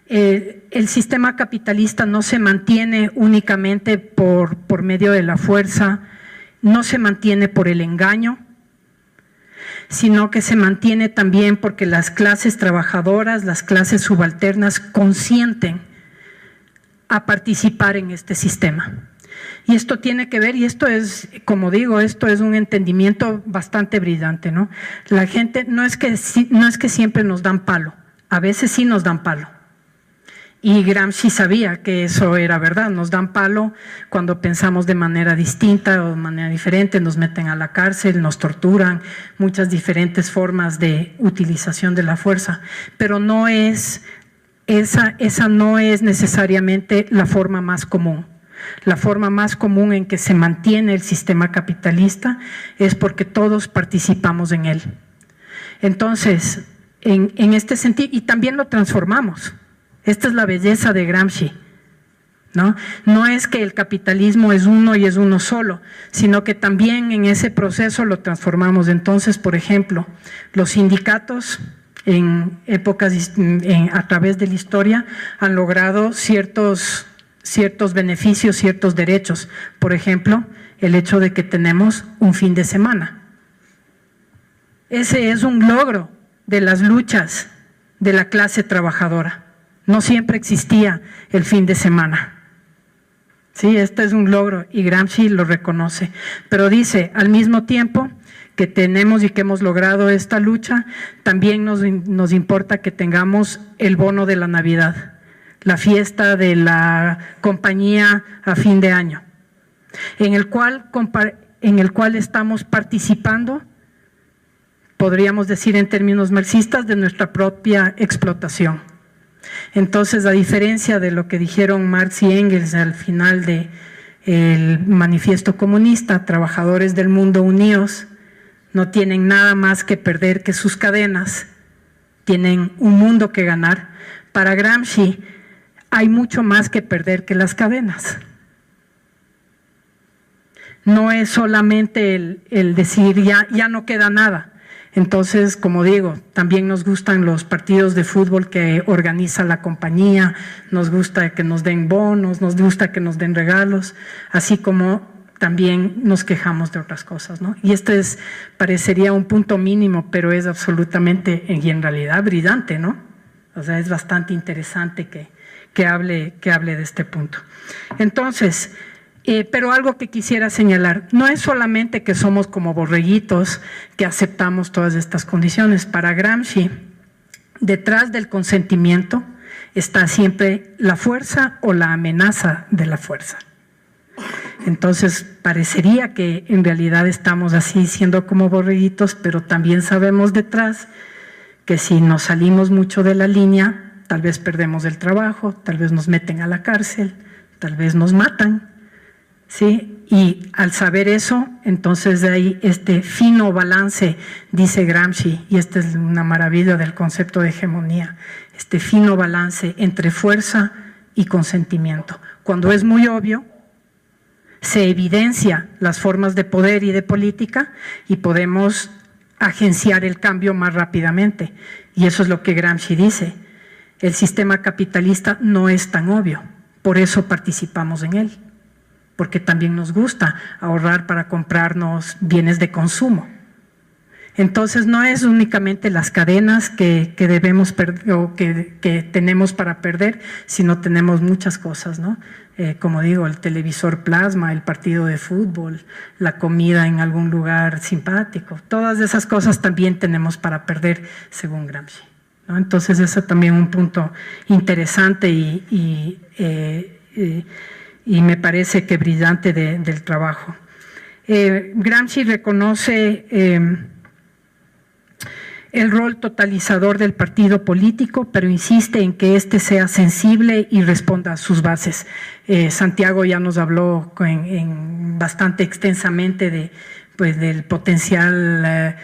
el sistema capitalista no se mantiene únicamente por medio de la fuerza, no se mantiene por el engaño, sino que se mantiene también porque las clases trabajadoras, las clases subalternas consienten a participar en este sistema. Y esto tiene que ver, y esto es, como digo, esto es un entendimiento bastante brillante, ¿no? La gente no es que siempre nos dan palo, a veces sí nos dan palo. Y Gramsci sabía que eso era verdad. Nos dan palo cuando pensamos de manera distinta o de manera diferente, nos meten a la cárcel, nos torturan, muchas diferentes formas de utilización de la fuerza. Pero no es, esa no es necesariamente la forma más común. La forma más común en que se mantiene el sistema capitalista es porque todos participamos en él. Entonces, en este sentido, y también lo transformamos. Esta es la belleza de Gramsci, ¿no? No es que el capitalismo es uno y es uno solo, sino que también en ese proceso lo transformamos. Entonces, por ejemplo, los sindicatos en épocas, a través de la historia, han logrado ciertos beneficios, ciertos derechos. Por ejemplo, el hecho de que tenemos un fin de semana. Ese es un logro de las luchas de la clase trabajadora. No siempre existía el fin de semana. Sí, este es un logro y Gramsci lo reconoce. Pero dice, al mismo tiempo que tenemos y que hemos logrado esta lucha, también nos importa que tengamos el bono de la Navidad, la fiesta de la compañía a fin de año, en el cual estamos participando, podríamos decir en términos marxistas, de nuestra propia explotación. Entonces, a diferencia de lo que dijeron Marx y Engels al final del manifiesto comunista, trabajadores del mundo unidos no tienen nada más que perder que sus cadenas, tienen un mundo que ganar. Para Gramsci hay mucho más que perder que las cadenas. No es solamente el decir ya no queda nada. Entonces, como digo, también nos gustan los partidos de fútbol que organiza la compañía, nos gusta que nos den bonos, nos gusta que nos den regalos, así como también nos quejamos de otras cosas, ¿no? Y este parecería un punto mínimo, pero es absolutamente, y en realidad brillante, ¿no? O sea, es bastante interesante que hable de este punto. Entonces, pero algo que quisiera señalar, no es solamente que somos como borreguitos que aceptamos todas estas condiciones. Para Gramsci, detrás del consentimiento está siempre la fuerza o la amenaza de la fuerza. Entonces, parecería que en realidad estamos así siendo como borreguitos, pero también sabemos detrás que si nos salimos mucho de la línea, tal vez perdemos el trabajo, tal vez nos meten a la cárcel, tal vez nos matan. ¿Sí? Y al saber eso, entonces de ahí este fino balance, dice Gramsci, y esta es una maravilla del concepto de hegemonía, este fino balance entre fuerza y consentimiento. Cuando es muy obvio, se evidencia las formas de poder y de política y podemos agenciar el cambio más rápidamente. Y eso es lo que Gramsci dice, el sistema capitalista no es tan obvio, por eso participamos en él. Porque también nos gusta ahorrar para comprarnos bienes de consumo. Entonces no es únicamente las cadenas que debemos perder o que tenemos para perder, sino tenemos muchas cosas, ¿no? Como digo, el televisor plasma, el partido de fútbol, la comida en algún lugar simpático, todas esas cosas también tenemos para perder, según Gramsci, ¿no? Entonces eso también es un punto interesante y me parece que brillante del trabajo. Gramsci reconoce el rol totalizador del partido político, pero insiste en que éste sea sensible y responda a sus bases. Santiago ya nos habló bastante extensamente del potencial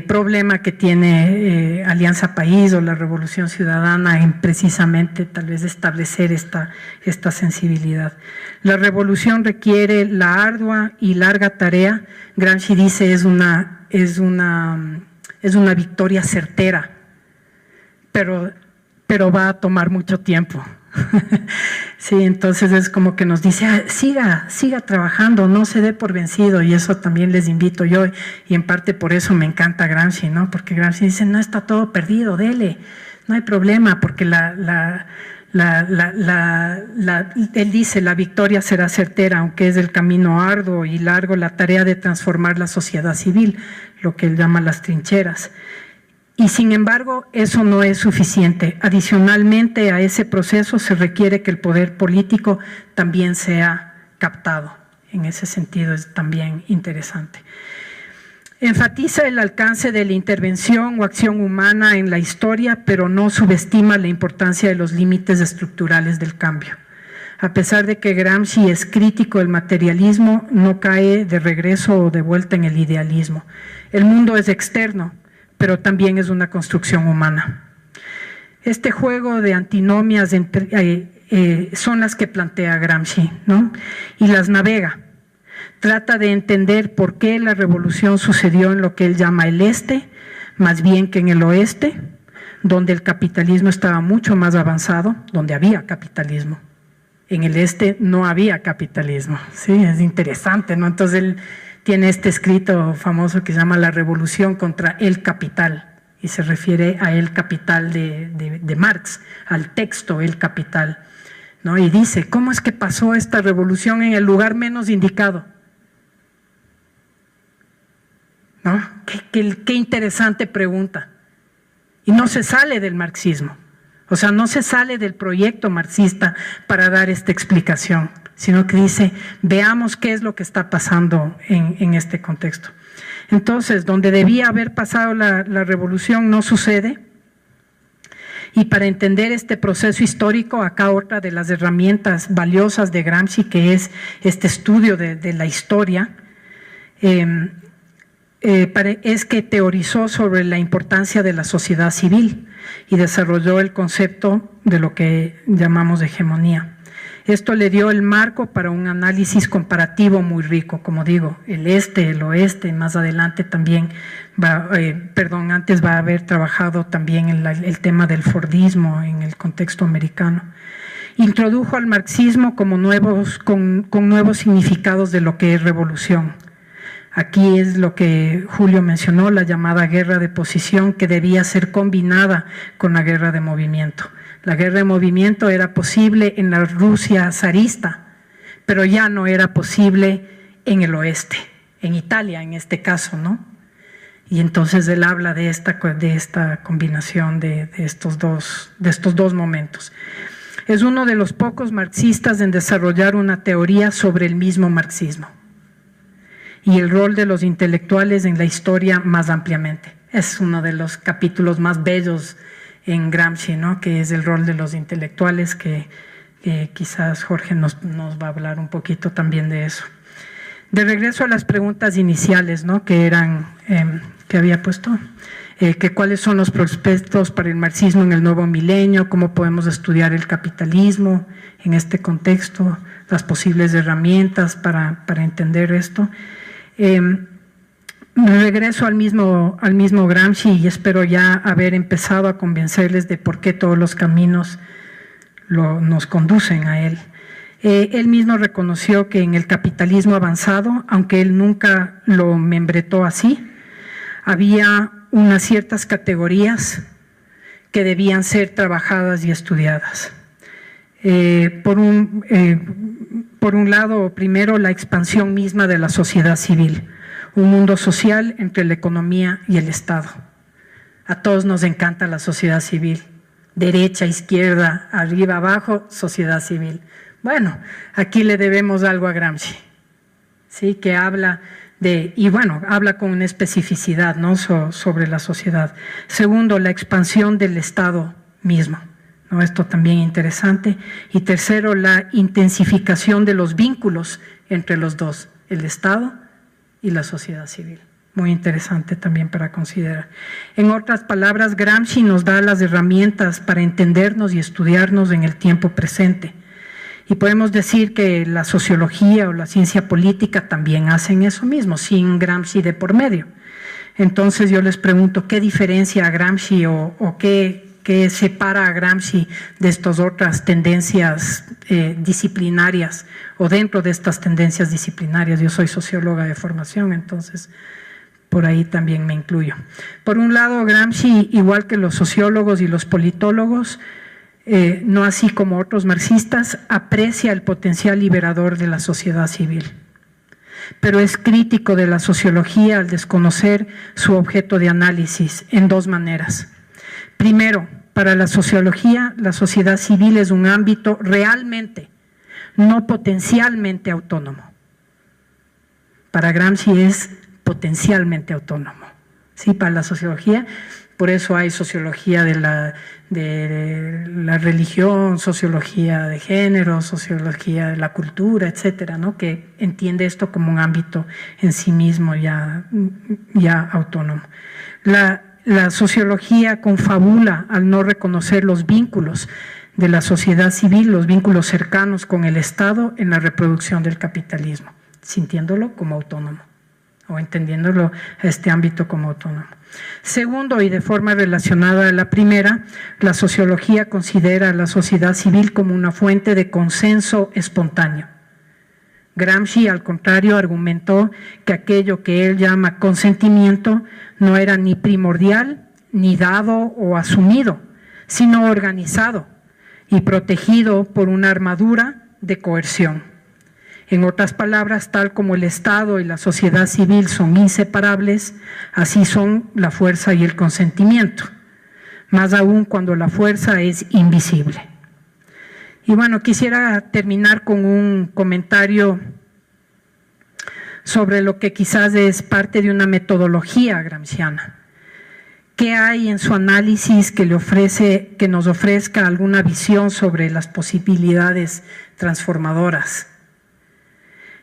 problema que tiene Alianza País o la Revolución Ciudadana en precisamente tal vez establecer esta sensibilidad. La revolución requiere la ardua y larga tarea, Gramsci dice es una victoria certera, pero va a tomar mucho tiempo. Sí, entonces es como que nos dice, siga trabajando, no se dé por vencido, y eso también les invito yo, y en parte por eso me encanta Gramsci, ¿no? Porque Gramsci dice, no está todo perdido, dele, no hay problema, porque él dice, la victoria será certera, aunque es el camino arduo y largo, la tarea de transformar la sociedad civil, lo que él llama las trincheras. Y sin embargo, eso no es suficiente. Adicionalmente a ese proceso se requiere que el poder político también sea captado. En ese sentido es también interesante. Enfatiza el alcance de la intervención o acción humana en la historia, pero no subestima la importancia de los límites estructurales del cambio. A pesar de que Gramsci es crítico del materialismo, no cae de regreso o de vuelta en el idealismo. El mundo es externo, pero también es una construcción humana. Este juego de antinomias son las que plantea Gramsci, ¿no? Y las navega. Trata de entender por qué la revolución sucedió en lo que él llama el este, más bien que en el oeste, donde el capitalismo estaba mucho más avanzado, donde había capitalismo. En el este no había capitalismo, ¿sí? Es interesante, ¿no? Entonces él tiene este escrito famoso que se llama La Revolución contra el Capital, y se refiere a El Capital de Marx, al texto El Capital, ¿no? Y dice, ¿cómo es que pasó esta revolución en el lugar menos indicado? ¿No? Qué interesante pregunta. Y no se sale del marxismo, o sea, no se sale del proyecto marxista para dar esta explicación, sino que dice, veamos qué es lo que está pasando en este contexto. Entonces, donde debía haber pasado la revolución no sucede, y para entender este proceso histórico, acá otra de las herramientas valiosas de Gramsci, que es este estudio de la historia, es que teorizó sobre la importancia de la sociedad civil y desarrolló el concepto de lo que llamamos hegemonía. Esto le dio el marco para un análisis comparativo muy rico, como digo, el este, el oeste, más adelante también, antes va a haber trabajado también el tema del Fordismo en el contexto americano. Introdujo al marxismo como con nuevos significados de lo que es revolución. Aquí es lo que Julio mencionó, la llamada guerra de posición, que debía ser combinada con la guerra de movimiento. La guerra de movimiento era posible en la Rusia zarista, pero ya no era posible en el oeste, en Italia en este caso, ¿no? Y entonces él habla de esta combinación de estos dos momentos. Es uno de los pocos marxistas en desarrollar una teoría sobre el mismo marxismo y el rol de los intelectuales en la historia más ampliamente. Es uno de los capítulos más bellos en Gramsci, ¿no? Que es el rol de los intelectuales, que quizás Jorge nos va a hablar un poquito también de eso. De regreso a las preguntas iniciales, ¿no? Que eran, que había puesto, que cuáles son los prospectos para el marxismo en el nuevo milenio, cómo podemos estudiar el capitalismo en este contexto, las posibles herramientas para entender esto. Regreso al mismo Gramsci y espero ya haber empezado a convencerles de por qué todos los caminos nos conducen a él. Él mismo reconoció que en el capitalismo avanzado, aunque él nunca lo membretó así, había unas ciertas categorías que debían ser trabajadas y estudiadas. Por un lado, primero, la expansión misma de la sociedad civil, un mundo social entre la economía y el Estado. A todos nos encanta la sociedad civil, derecha, izquierda, arriba, abajo, sociedad civil. Bueno, aquí le debemos algo a Gramsci, ¿sí? Que habla habla con una especificidad, ¿no? sobre la sociedad. Segundo, la expansión del Estado mismo, ¿no? Esto también interesante. Y tercero, la intensificación de los vínculos entre los dos, el Estado y la sociedad civil. Muy interesante también para considerar. En otras palabras, Gramsci nos da las herramientas para entendernos y estudiarnos en el tiempo presente. Y podemos decir que la sociología o la ciencia política también hacen eso mismo, sin Gramsci de por medio. Entonces yo les pregunto, ¿qué diferencia a Gramsci o qué separa a Gramsci de estas otras tendencias disciplinarias o dentro de estas tendencias disciplinarias? Yo soy socióloga de formación, entonces por ahí también me incluyo. Por un lado, Gramsci, igual que los sociólogos y los politólogos, no así como otros marxistas, aprecia el potencial liberador de la sociedad civil. pero es crítico de la sociología al desconocer su objeto de análisis en dos maneras. Primero, para la sociología, la sociedad civil es un ámbito realmente, no potencialmente autónomo. Para Gramsci es potencialmente autónomo. ¿Sí? Para la sociología, por eso hay sociología de la religión, sociología de género, sociología de la cultura, etcétera, ¿no? Que entiende esto como un ámbito en sí mismo ya autónomo. La sociología confabula al no reconocer los vínculos de la sociedad civil, los vínculos cercanos con el Estado en la reproducción del capitalismo, sintiéndolo como autónomo o entendiéndolo este ámbito como autónomo. Segundo, y de forma relacionada a la primera, la sociología considera a la sociedad civil como una fuente de consenso espontáneo. Gramsci, al contrario, argumentó que aquello que él llama consentimiento no era ni primordial, ni dado o asumido, sino organizado y protegido por una armadura de coerción. En otras palabras, tal como el Estado y la sociedad civil son inseparables, así son la fuerza y el consentimiento, más aún cuando la fuerza es invisible. Y bueno, quisiera terminar con un comentario sobre lo que quizás es parte de una metodología gramsciana. ¿Qué hay en su análisis que nos ofrezca alguna visión sobre las posibilidades transformadoras?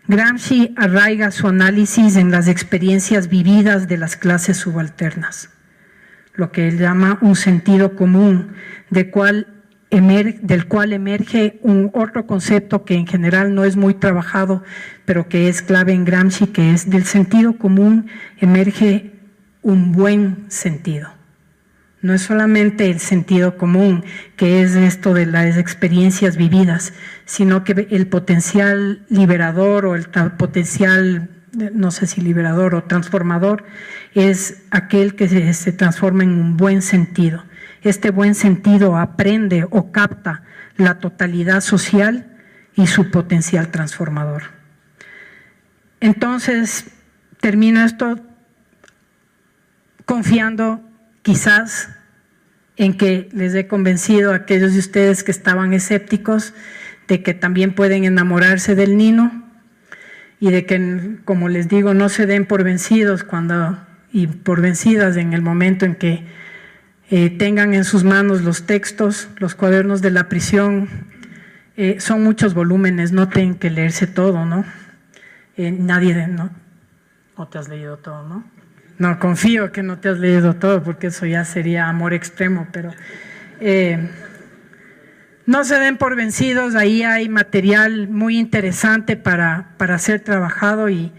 Gramsci arraiga su análisis en las experiencias vividas de las clases subalternas, lo que él llama un sentido común, del cual emerge un otro concepto que en general no es muy trabajado, pero que es clave en Gramsci, que es del sentido común emerge un buen sentido. No es solamente el sentido común, que es esto de las experiencias vividas, sino que el potencial liberador o el potencial, no sé si liberador o transformador, es aquel que se transforma en un buen sentido. Este buen sentido aprende o capta la totalidad social y su potencial transformador. Entonces, termino esto confiando quizás en que les he convencido a aquellos de ustedes que estaban escépticos de que también pueden enamorarse del Nino y de que, como les digo, no se den por vencidos y por vencidas en el momento en que tengan en sus manos los textos, los cuadernos de la prisión. Son muchos volúmenes, no tienen que leerse todo, ¿no? No te has leído todo, ¿no? No, confío que no te has leído todo, porque eso ya sería amor extremo, pero no se den por vencidos. Ahí hay material muy interesante para ser trabajado y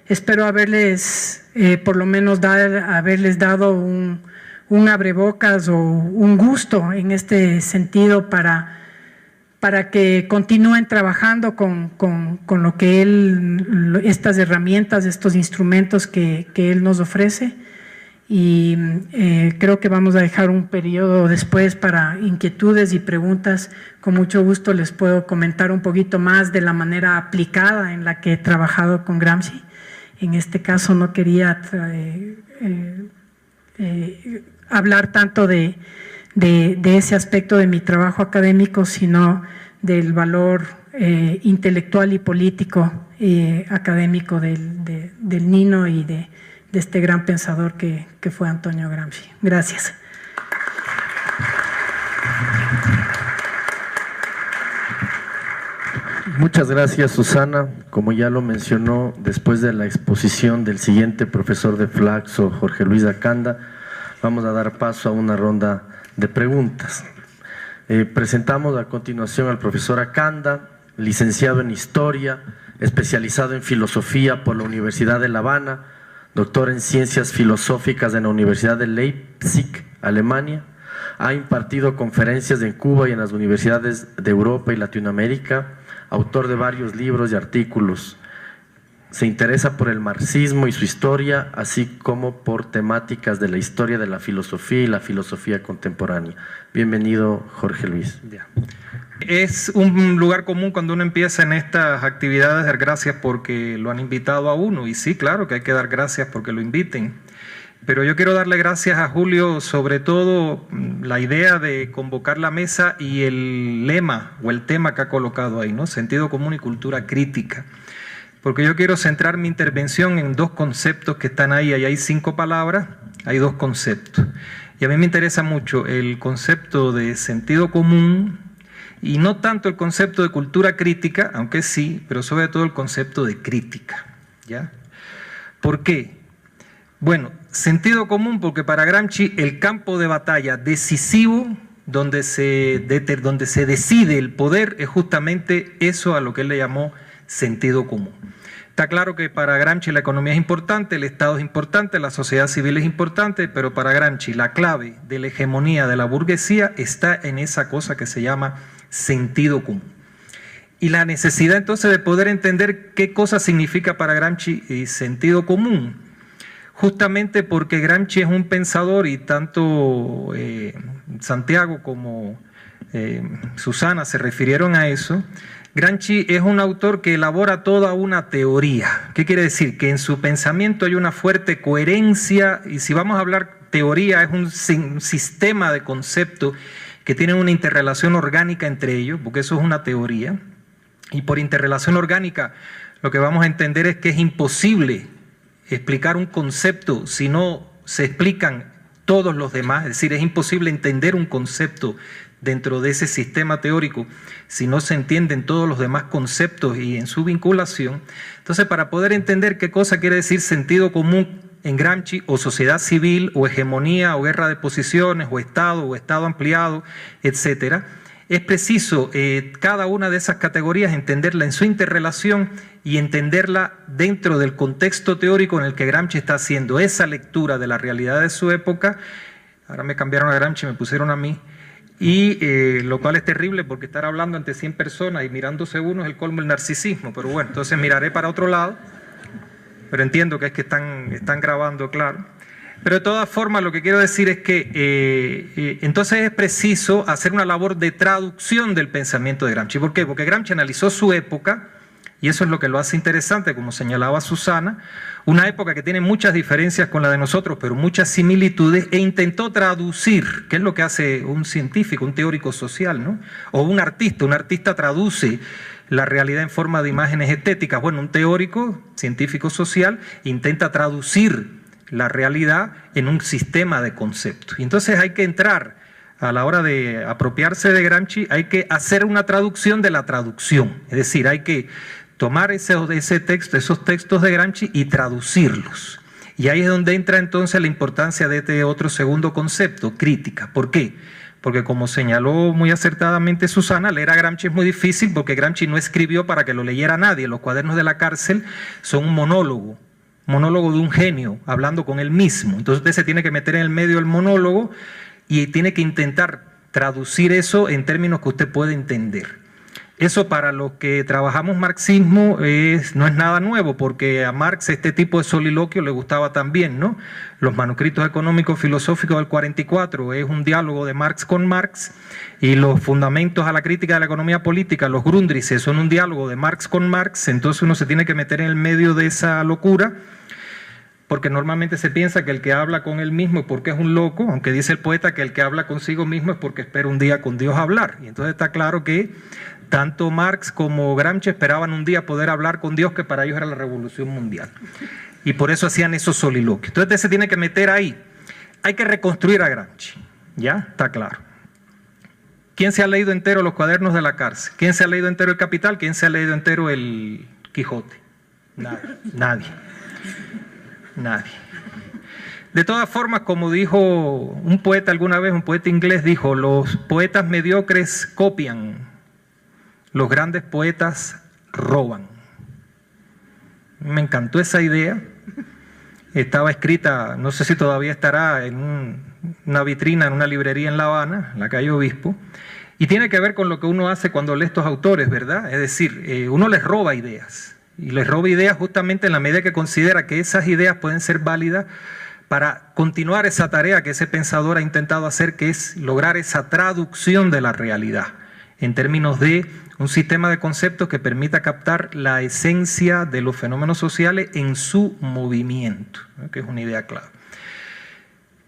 espero haberles, por lo menos haberles dado un abrebocas o un gusto en este sentido para que continúen trabajando con lo que estas herramientas, estos instrumentos que él nos ofrece. Y creo que vamos a dejar un periodo después para inquietudes y preguntas. Con mucho gusto les puedo comentar un poquito más de la manera aplicada en la que he trabajado con Gramsci. En este caso no quería hablar tanto de ese aspecto de mi trabajo académico, sino del valor intelectual y político académico del Nino y de este gran pensador que fue Antonio Gramsci. Gracias. Muchas gracias, Susana. Como ya lo mencionó, después de la exposición del siguiente profesor de Flaxo, Jorge Luis Acanda, vamos a dar paso a una ronda de preguntas. Presentamos a continuación al profesor Acanda, licenciado en Historia, especializado en Filosofía por la Universidad de La Habana, doctor en Ciencias Filosóficas en la Universidad de Leipzig, Alemania. Ha impartido conferencias en Cuba y en las universidades de Europa y Latinoamérica, autor de varios libros y artículos. se interesa por el marxismo y su historia, así como por temáticas de la historia de la filosofía y la filosofía contemporánea. Bienvenido, Jorge Luis. Es un lugar común cuando uno empieza en estas actividades dar gracias porque lo han invitado a uno, y sí, claro que hay que dar gracias porque lo inviten. Pero yo quiero darle gracias a Julio, sobre todo la idea de convocar la mesa y el lema o el tema que ha colocado ahí, ¿no? Sentido común y cultura crítica. Porque yo quiero centrar mi intervención en dos conceptos que están ahí. Ahí hay 5 palabras, hay 2 conceptos. Y a mí me interesa mucho el concepto de sentido común y no tanto el concepto de cultura crítica, aunque sí, pero sobre todo el concepto de crítica, ¿ya? ¿Por qué? Bueno, sentido común porque para Gramsci el campo de batalla decisivo donde se decide el poder es justamente eso a lo que él le llamó sentido común. Está claro que para Gramsci la economía es importante, el Estado es importante, la sociedad civil es importante, pero para Gramsci la clave de la hegemonía de la burguesía está en esa cosa que se llama sentido común. Y la necesidad entonces de poder entender qué cosa significa para Gramsci sentido común. Justamente porque Gramsci es un pensador y tanto Santiago como Susana se refirieron a eso. Gramsci es un autor que elabora toda una teoría. ¿Qué quiere decir? Que en su pensamiento hay una fuerte coherencia, y si vamos a hablar teoría, es un sistema de conceptos que tienen una interrelación orgánica entre ellos, porque eso es una teoría. Y por interrelación orgánica lo que vamos a entender es que es imposible explicar un concepto si no se explican todos los demás, es decir, es imposible entender un concepto dentro de ese sistema teórico si no se entienden todos los demás conceptos y en su vinculación. Entonces, para poder entender qué cosa quiere decir sentido común en Gramsci, o sociedad civil, o hegemonía, o guerra de posiciones, o Estado ampliado, etcétera, es preciso cada una de esas categorías entenderla en su interrelación y entenderla dentro del contexto teórico en el que Gramsci está haciendo esa lectura de la realidad de su época. Ahora me cambiaron a Gramsci, me pusieron a mí, y lo cual es terrible porque estar hablando ante 100 personas y mirándose uno es el colmo del narcisismo, pero bueno, entonces miraré para otro lado, pero entiendo que es que están grabando, claro. Pero de todas formas lo que quiero decir es que entonces es preciso hacer una labor de traducción del pensamiento de Gramsci. ¿Por qué? Porque Gramsci analizó su época, y eso es lo que lo hace interesante, como señalaba Susana, una época que tiene muchas diferencias con la de nosotros, pero muchas similitudes, e intentó traducir, que es lo que hace un científico, un teórico social, ¿no? O un artista traduce la realidad en forma de imágenes estéticas. Bueno, un teórico, científico social, intenta traducir la realidad en un sistema de conceptos. Y entonces hay que entrar, a la hora de apropiarse de Gramsci, hay que hacer una traducción de la traducción. Es decir, hay que tomar esos textos de Gramsci y traducirlos. Y ahí es donde entra entonces la importancia de este otro segundo concepto, crítica. ¿Por qué? Porque como señaló muy acertadamente Susana, leer a Gramsci es muy difícil porque Gramsci no escribió para que lo leyera nadie. Los cuadernos de la cárcel son un monólogo de un genio hablando con él mismo. Entonces usted se tiene que meter en el medio del monólogo y tiene que intentar traducir eso en términos que usted puede entender. Eso para los que trabajamos marxismo no es nada nuevo, porque a Marx este tipo de soliloquio le gustaba también, ¿no? Los manuscritos económicos filosóficos del 44 es un diálogo de Marx con Marx, y los fundamentos a la crítica de la economía política, los Grundrisse, son un diálogo de Marx con Marx. Entonces uno se tiene que meter en el medio de esa locura, porque normalmente se piensa que el que habla con él mismo es porque es un loco, aunque dice el poeta que el que habla consigo mismo es porque espera un día con Dios hablar. Y entonces está claro que tanto Marx como Gramsci esperaban un día poder hablar con Dios, que para ellos era la revolución mundial. Y por eso hacían esos soliloquios. Entonces usted se tiene que meter ahí. Hay que reconstruir a Gramsci, ¿ya? Está claro. ¿Quién se ha leído entero los cuadernos de la cárcel? ¿Quién se ha leído entero el Capital? ¿Quién se ha leído entero el Quijote? Nadie. De todas formas, como dijo un poeta alguna vez, un poeta inglés dijo, los poetas mediocres copian, los grandes poetas roban. Me encantó esa idea. Estaba escrita, no sé si todavía estará, en una vitrina en una librería en La Habana, en la calle Obispo, y tiene que ver con lo que uno hace cuando lee estos autores, ¿verdad? Es decir, uno les roba ideas. Y les roba ideas justamente en la medida que considera que esas ideas pueden ser válidas para continuar esa tarea que ese pensador ha intentado hacer, que es lograr esa traducción de la realidad en términos de un sistema de conceptos que permita captar la esencia de los fenómenos sociales en su movimiento, ¿no? Que es una idea clave.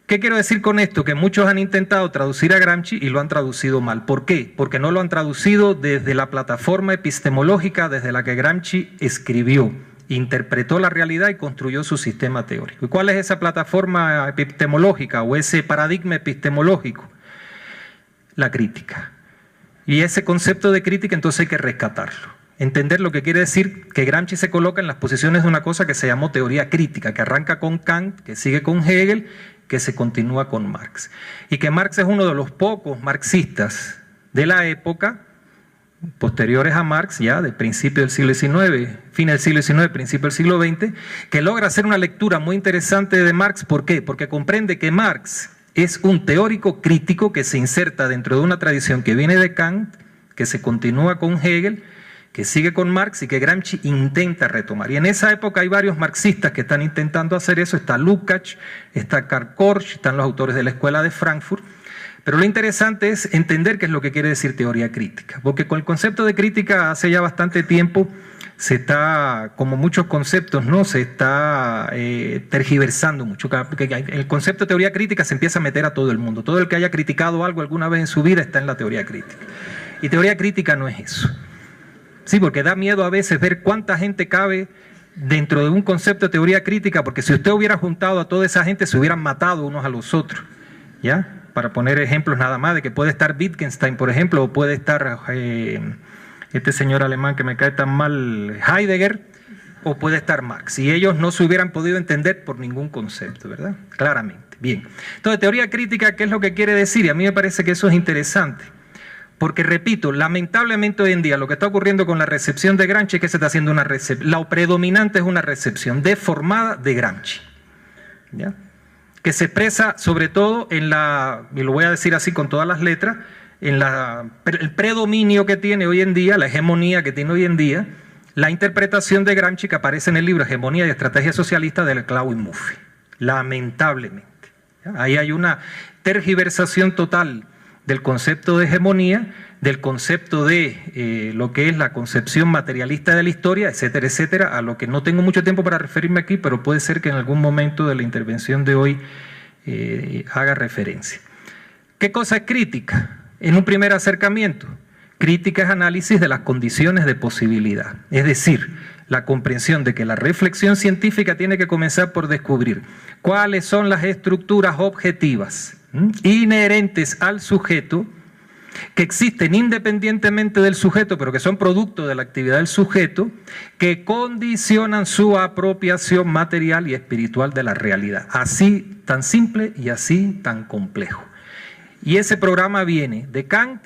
¿Qué quiero decir con esto? Que muchos han intentado traducir a Gramsci y lo han traducido mal. ¿Por qué? Porque no lo han traducido desde la plataforma epistemológica desde la que Gramsci escribió, interpretó la realidad y construyó su sistema teórico. ¿Y cuál es esa plataforma epistemológica o ese paradigma epistemológico? La crítica. Y ese concepto de crítica entonces hay que rescatarlo. Entender lo que quiere decir que Gramsci se coloca en las posiciones de una cosa que se llamó teoría crítica, que arranca con Kant, que sigue con Hegel, que se continúa con Marx. Y que Marx es uno de los pocos marxistas de la época, posteriores a Marx, ya de principio del siglo XIX, fin del siglo XIX, principio del siglo XX, que logra hacer una lectura muy interesante de Marx. ¿Por qué? Porque comprende que Marx es un teórico crítico que se inserta dentro de una tradición que viene de Kant, que se continúa con Hegel, que sigue con Marx y que Gramsci intenta retomar. Y en esa época hay varios marxistas que están intentando hacer eso. Está Lukács, está Karl Korsch, están los autores de la Escuela de Frankfurt. Pero lo interesante es entender qué es lo que quiere decir teoría crítica, porque con el concepto de crítica hace ya bastante tiempo se está, como muchos conceptos, ¿no? Se está tergiversando mucho. Porque el concepto de teoría crítica se empieza a meter a todo el mundo. Todo el que haya criticado algo alguna vez en su vida está en la teoría crítica. Y teoría crítica no es eso. Sí, porque da miedo a veces ver cuánta gente cabe dentro de un concepto de teoría crítica, porque si usted hubiera juntado a toda esa gente se hubieran matado unos a los otros, ¿ya? Para poner ejemplos nada más de que puede estar Wittgenstein, por ejemplo, o puede estar este señor alemán que me cae tan mal, Heidegger, o puede estar Marx, y ellos no se hubieran podido entender por ningún concepto, ¿verdad? Claramente. Bien. Entonces, teoría crítica, ¿qué es lo que quiere decir? Y a mí me parece que eso es interesante. Porque, repito, lamentablemente hoy en día lo que está ocurriendo con la recepción de Gramsci es que se está haciendo una recepción, la predominante es una recepción deformada de Gramsci, ¿ya? Que se expresa sobre todo en la, y lo voy a decir así con todas las letras, en el predominio que tiene hoy en día, la hegemonía que tiene hoy en día, la interpretación de Gramsci que aparece en el libro Hegemonía y Estrategia Socialista de Claude Murphy, lamentablemente. ¿Ya? Ahí hay una tergiversación total del concepto de hegemonía, del concepto de lo que es la concepción materialista de la historia, etcétera, etcétera, a lo que no tengo mucho tiempo para referirme aquí, pero puede ser que en algún momento de la intervención de hoy haga referencia. ¿Qué cosa es crítica? En un primer acercamiento, crítica es análisis de las condiciones de posibilidad, es decir, la comprensión de que la reflexión científica tiene que comenzar por descubrir cuáles son las estructuras objetivas inherentes al sujeto, que existen independientemente del sujeto, pero que son producto de la actividad del sujeto, que condicionan su apropiación material y espiritual de la realidad. Así tan simple y así tan complejo. Y ese programa viene de Kant,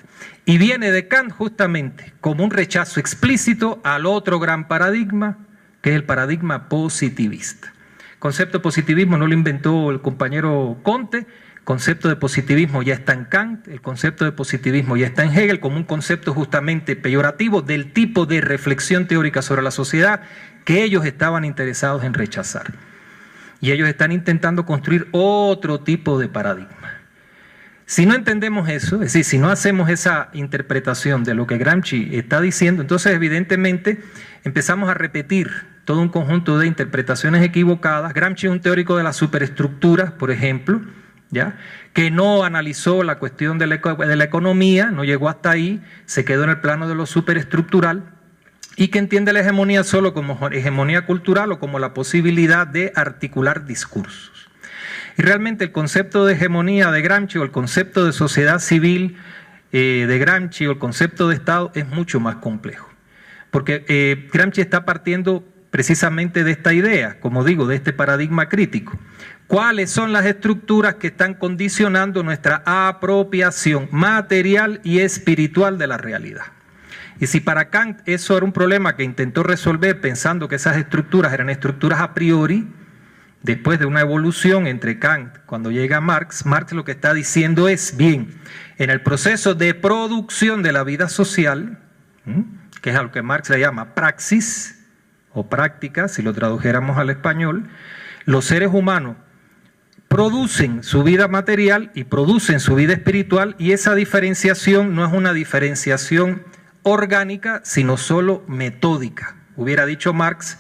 y viene de Kant justamente como un rechazo explícito al otro gran paradigma, que es el paradigma positivista. El concepto de positivismo no lo inventó el compañero Comte. El concepto de positivismo ya está en Kant, el concepto de positivismo ya está en Hegel como un concepto justamente peyorativo del tipo de reflexión teórica sobre la sociedad que ellos estaban interesados en rechazar. Y ellos están intentando construir otro tipo de paradigma. Si no entendemos eso, es decir, si no hacemos esa interpretación de lo que Gramsci está diciendo, entonces evidentemente empezamos a repetir todo un conjunto de interpretaciones equivocadas. Gramsci es un teórico de las superestructuras, por ejemplo, ¿ya? Que no analizó la cuestión de la economía, no llegó hasta ahí, se quedó en el plano de lo superestructural, y que entiende la hegemonía solo como hegemonía cultural o como la posibilidad de articular discursos. Y realmente el concepto de hegemonía de Gramsci o el concepto de sociedad civil de Gramsci o el concepto de Estado es mucho más complejo, porque Gramsci está partiendo precisamente de esta idea, como digo, de este paradigma crítico. ¿Cuáles son las estructuras que están condicionando nuestra apropiación material y espiritual de la realidad? Y si para Kant eso era un problema que intentó resolver pensando que esas estructuras eran estructuras a priori, después de una evolución entre Kant, cuando llega Marx, Marx lo que está diciendo es, bien, en el proceso de producción de la vida social, que es a lo que Marx le llama praxis, o práctica, si lo tradujéramos al español, los seres humanos producen su vida material y producen su vida espiritual, y esa diferenciación no es una diferenciación orgánica, sino solo metódica. Hubiera dicho Marx,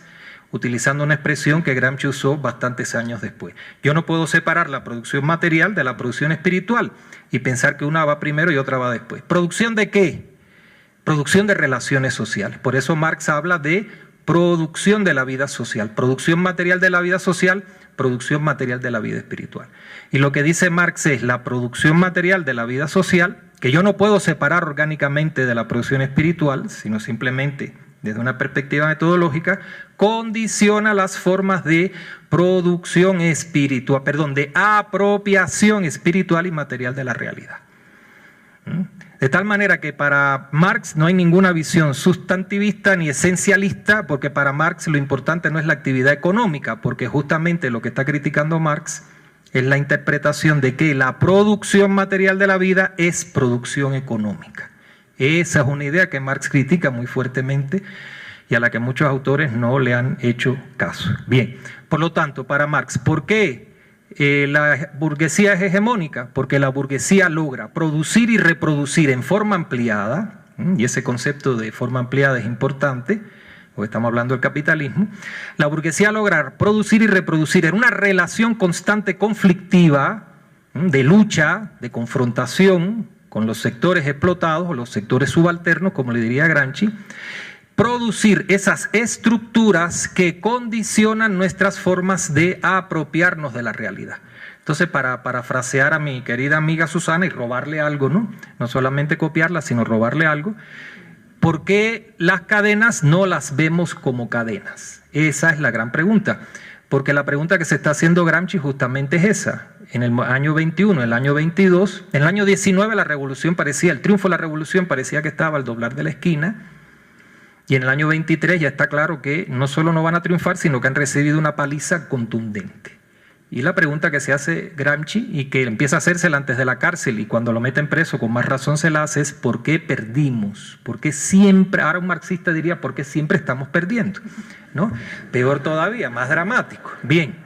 utilizando una expresión que Gramsci usó bastantes años después. Yo no puedo separar la producción material de la producción espiritual y pensar que una va primero y otra va después. ¿Producción de qué? Producción de relaciones sociales. Por eso Marx habla de producción de la vida social, producción material de la vida social, producción material de la vida espiritual. Y lo que dice Marx es la producción material de la vida social, que yo no puedo separar orgánicamente de la producción espiritual, sino simplemente desde una perspectiva metodológica, condiciona las formas de producción espiritual, de apropiación espiritual y material de la realidad. De tal manera que para Marx no hay ninguna visión sustantivista ni esencialista, porque para Marx lo importante no es la actividad económica, porque justamente lo que está criticando Marx es la interpretación de que la producción material de la vida es producción económica. Esa es una idea que Marx critica muy fuertemente y a la que muchos autores no le han hecho caso. Bien, por lo tanto, para Marx, ¿por qué la burguesía es hegemónica? Porque la burguesía logra producir y reproducir en forma ampliada, y ese concepto de forma ampliada es importante, porque estamos hablando del capitalismo. La burguesía logra producir y reproducir en una relación constante conflictiva, de lucha, de confrontación con los sectores explotados o los sectores subalternos, como le diría Gramsci, producir esas estructuras que condicionan nuestras formas de apropiarnos de la realidad. Entonces, para parafrasear a mi querida amiga Susana y robarle algo, no solamente copiarla, sino robarle algo, ¿por qué las cadenas no las vemos como cadenas? Esa es la gran pregunta, porque la pregunta que se está haciendo Gramsci justamente es esa. En el año 21, en el año 22, en el año 19 la revolución parecía, el triunfo de la revolución parecía que estaba al doblar de la esquina, y en el año 23 ya está claro que no solo no van a triunfar, sino que han recibido una paliza contundente. Y la pregunta que se hace Gramsci, y que empieza a hacérsela antes de la cárcel, y cuando lo meten preso con más razón se la hace, es ¿por qué perdimos? ¿Por qué siempre? Ahora un marxista diría, ¿por qué siempre estamos perdiendo? ¿No? Peor todavía, más dramático. Bien,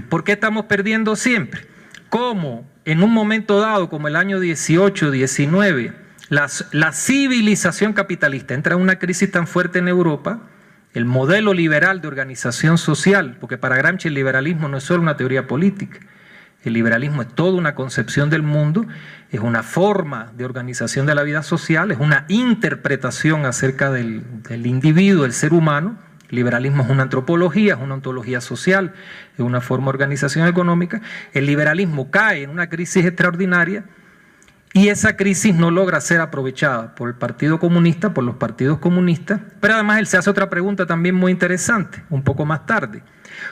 ¿por qué estamos perdiendo siempre? ¿Cómo en un momento dado, como el año 18, 19, la civilización capitalista entra en una crisis tan fuerte en Europa? El modelo liberal de organización social, porque para Gramsci el liberalismo no es solo una teoría política, el liberalismo es toda una concepción del mundo, es una forma de organización de la vida social, es una interpretación acerca del individuo, del ser humano. El liberalismo es una antropología, es una ontología social, es una forma de organización económica. El liberalismo cae en una crisis extraordinaria, y esa crisis no logra ser aprovechada por el Partido Comunista, por los partidos comunistas, pero además él se hace otra pregunta también muy interesante, un poco más tarde.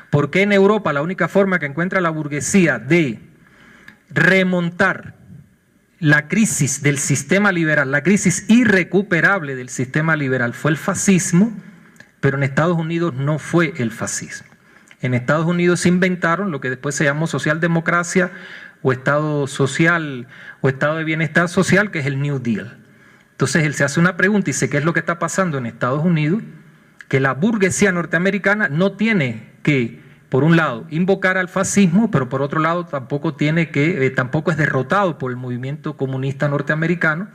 ¿Por qué en Europa la única forma que encuentra la burguesía de remontar la crisis del sistema liberal, la crisis irrecuperable del sistema liberal fue el fascismo, pero en Estados Unidos no fue el fascismo? En Estados Unidos se inventaron lo que después se llamó socialdemocracia, o Estado social, o Estado de bienestar social, que es el New Deal. Entonces él se hace una pregunta y dice, ¿qué es lo que está pasando en Estados Unidos? Que la burguesía norteamericana no tiene que, por un lado, invocar al fascismo, pero por otro lado tampoco es derrotado por el movimiento comunista norteamericano,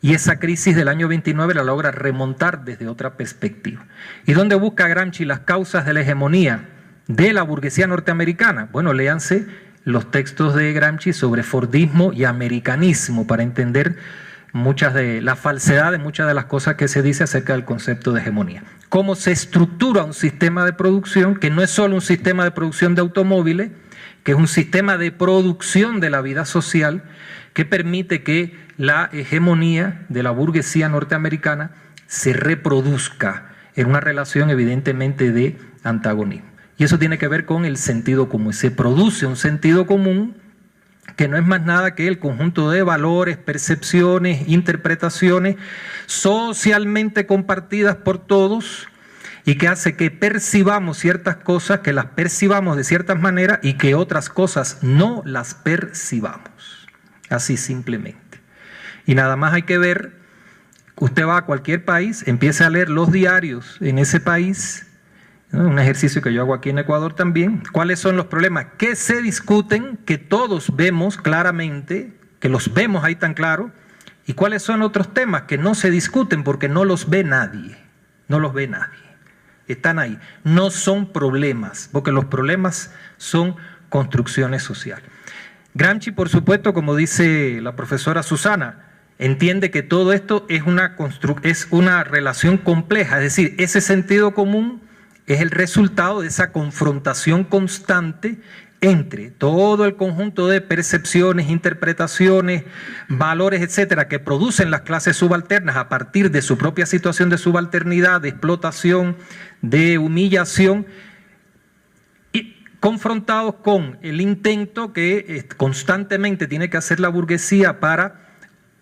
y esa crisis del año 29 la logra remontar desde otra perspectiva. ¿Y dónde busca Gramsci las causas de la hegemonía de la burguesía norteamericana? Bueno, léanse los textos de Gramsci sobre fordismo y americanismo para entender muchas de la falsedad de muchas de las cosas que se dice acerca del concepto de hegemonía. Cómo se estructura un sistema de producción que no es solo un sistema de producción de automóviles, que es un sistema de producción de la vida social que permite que la hegemonía de la burguesía norteamericana se reproduzca en una relación evidentemente de antagonismo. Y eso tiene que ver con el sentido común. Se produce un sentido común que no es más nada que el conjunto de valores, percepciones, interpretaciones socialmente compartidas por todos y que hace que percibamos ciertas cosas, que las percibamos de ciertas maneras y que otras cosas no las percibamos. Así simplemente. Y nada más hay que ver, usted va a cualquier país, empieza a leer los diarios en ese país, ¿no? Un ejercicio que yo hago aquí en Ecuador también. ¿Cuáles son los problemas que se discuten, que todos vemos claramente, que los vemos ahí tan claro? ¿Y cuáles son otros temas que no se discuten porque no los ve nadie? No los ve nadie. Están ahí. No son problemas, porque los problemas son construcciones sociales. Gramsci, por supuesto, como dice la profesora Susana, entiende que todo esto es una relación compleja, es decir, ese sentido común es el resultado de esa confrontación constante entre todo el conjunto de percepciones, interpretaciones, valores, etcétera, que producen las clases subalternas a partir de su propia situación de subalternidad, de explotación, de humillación, y confrontados con el intento que constantemente tiene que hacer la burguesía para,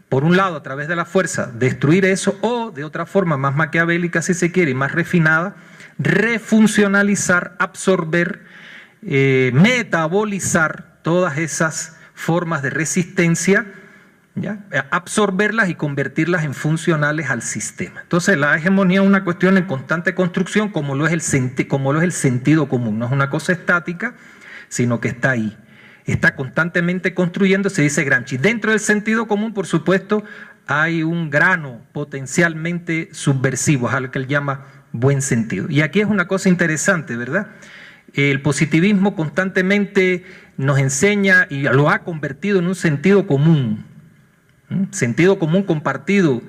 por un lado, a través de la fuerza, destruir eso, o de otra forma más maquiavélica, si se quiere, y más refinada, refuncionalizar, absorber, metabolizar todas esas formas de resistencia, ¿ya? Absorberlas y convertirlas en funcionales al sistema. Entonces la hegemonía es una cuestión en constante construcción, como lo es el sentido común. No es una cosa estática, sino que está ahí. Está constantemente construyendo, se dice Gramsci. Dentro del sentido común, por supuesto, hay un grano potencialmente subversivo, es algo que él llama buen sentido. Y aquí es una cosa interesante, ¿verdad? El positivismo constantemente nos enseña y lo ha convertido en un sentido común compartido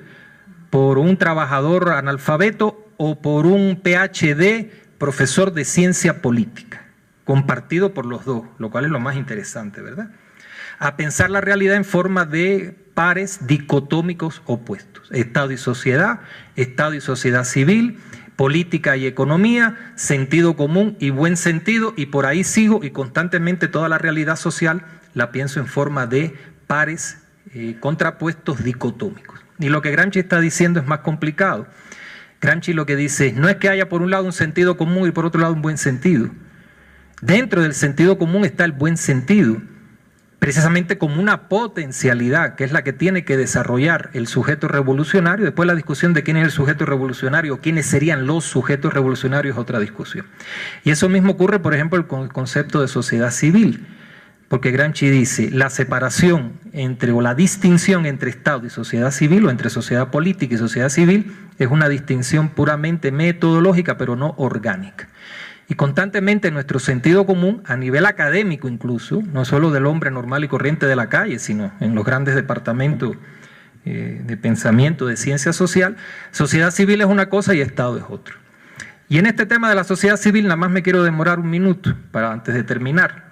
por un trabajador analfabeto o por un PhD, profesor de ciencia política, compartido por los dos, lo cual es lo más interesante, ¿verdad? A pensar la realidad en forma de pares dicotómicos opuestos, Estado y sociedad civil, política y economía, sentido común y buen sentido, y por ahí sigo, y constantemente toda la realidad social la pienso en forma de pares contrapuestos dicotómicos. Y lo que Gramsci está diciendo es más complicado. Gramsci lo que dice no es que haya por un lado un sentido común y por otro lado un buen sentido. Dentro del sentido común está el buen sentido, precisamente como una potencialidad que es la que tiene que desarrollar el sujeto revolucionario. Después la discusión de quién es el sujeto revolucionario o quiénes serían los sujetos revolucionarios es otra discusión. Y eso mismo ocurre, por ejemplo, con el concepto de sociedad civil, porque Gramsci dice la separación entre o la distinción entre Estado y sociedad civil, o entre sociedad política y sociedad civil, es una distinción puramente metodológica pero no orgánica. Y constantemente nuestro sentido común, a nivel académico incluso, no solo del hombre normal y corriente de la calle, sino en los grandes departamentos de pensamiento, de ciencia social, sociedad civil es una cosa y Estado es otra. Y en este tema de la sociedad civil nada más me quiero demorar un minuto antes de terminar.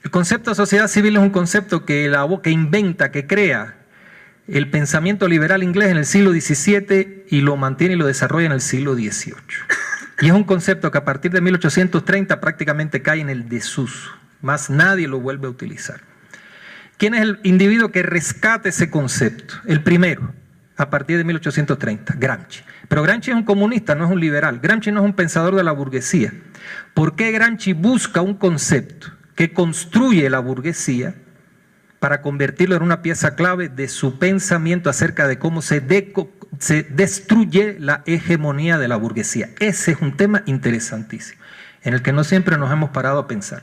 El concepto de sociedad civil es un concepto que inventa, que crea el pensamiento liberal inglés en el siglo XVII y lo mantiene y lo desarrolla en el siglo XVIII. Y es un concepto que a partir de 1830 prácticamente cae en el desuso, más nadie lo vuelve a utilizar. ¿Quién es el individuo que rescata ese concepto? El primero, a partir de 1830, Gramsci. Pero Gramsci es un comunista, no es un liberal. Gramsci no es un pensador de la burguesía. ¿Por qué Gramsci busca un concepto que construye la burguesía para convertirlo en una pieza clave de su pensamiento acerca de cómo se destruye la hegemonía de la burguesía? Ese es un tema interesantísimo, en el que no siempre nos hemos parado a pensar,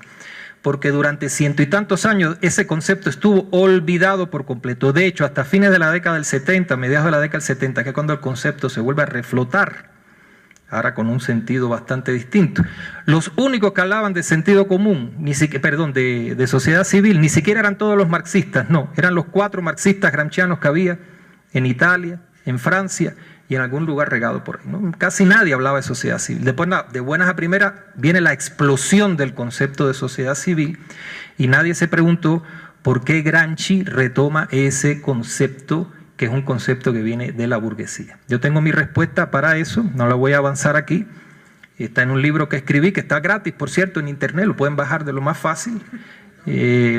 porque durante ciento y tantos años ese concepto estuvo olvidado por completo. De hecho, hasta fines de la década del 70, mediados de la década del 70, que es cuando el concepto se vuelve a reflotar, ahora con un sentido bastante distinto. Los únicos que hablaban de sentido común, de sociedad civil, ni siquiera eran todos los marxistas, no, eran los 4 marxistas gramscianos que había en Italia, en Francia y en algún lugar regado por ahí, ¿no? Casi nadie hablaba de sociedad civil. Después, de buenas a primeras, viene la explosión del concepto de sociedad civil y nadie se preguntó por qué Gramsci retoma ese concepto, que es un concepto que viene de la burguesía. Yo tengo mi respuesta para eso, no la voy a avanzar aquí. Está en un libro que escribí, que está gratis, por cierto, en internet, lo pueden bajar de lo más fácil,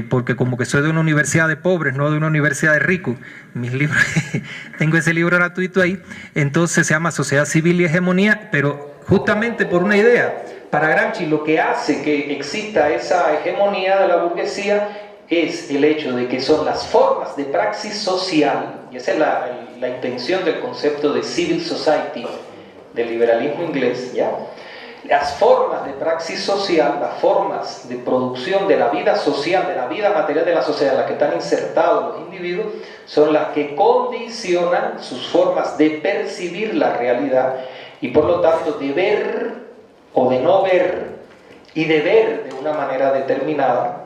porque como que soy de una universidad de pobres, no de una universidad de ricos, mis libros, tengo ese libro gratuito ahí. Entonces se llama Sociedad Civil y Hegemonía, pero justamente por una idea. Para Gramsci lo que hace que exista esa hegemonía de la burguesía es el hecho de que son las formas de praxis social, y esa es la intención del concepto de civil society del liberalismo inglés, ¿ya? Las formas de praxis social, las formas de producción de la vida social, de la vida material de la sociedad en la que están insertados los individuos, son las que condicionan sus formas de percibir la realidad y por lo tanto de ver o de no ver y de ver de una manera determinada,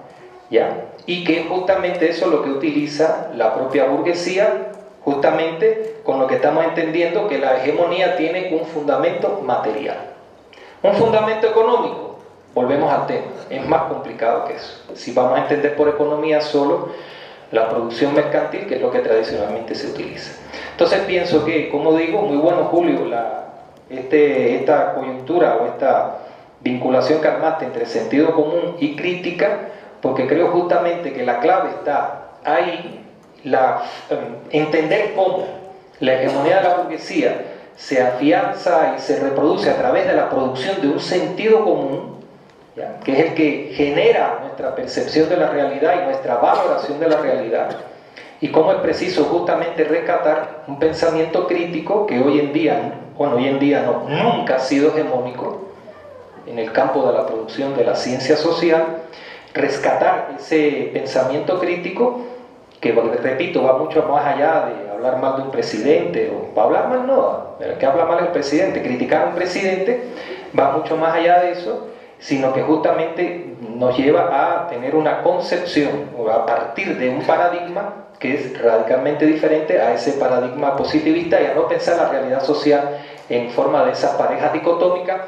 ¿ya? Y que justamente eso es lo que utiliza la propia burguesía, justamente con lo que estamos entendiendo que la hegemonía tiene un fundamento material. Un fundamento económico, volvemos al tema, es más complicado que eso. Si vamos a entender por economía solo la producción mercantil, que es lo que tradicionalmente se utiliza. Entonces pienso que, como digo, muy bueno Julio, esta coyuntura o esta vinculación que armaste entre sentido común y crítica, porque creo justamente que la clave está ahí, entender cómo la hegemonía de la burguesía se afianza y se reproduce a través de la producción de un sentido común, ¿ya? Que es el que genera nuestra percepción de la realidad y nuestra valoración de la realidad, y cómo es preciso justamente rescatar un pensamiento crítico que hoy en día no, nunca ha sido hegemónico en el campo de la producción de la ciencia social, rescatar ese pensamiento crítico que, repito, va mucho más allá de hablar mal de un presidente, o hablar mal no, el que habla mal es el presidente, criticar a un presidente va mucho más allá de eso, sino que justamente nos lleva a tener una concepción, o a partir de un paradigma que es radicalmente diferente a ese paradigma positivista, y a no pensar la realidad social en forma de esas parejas dicotómicas.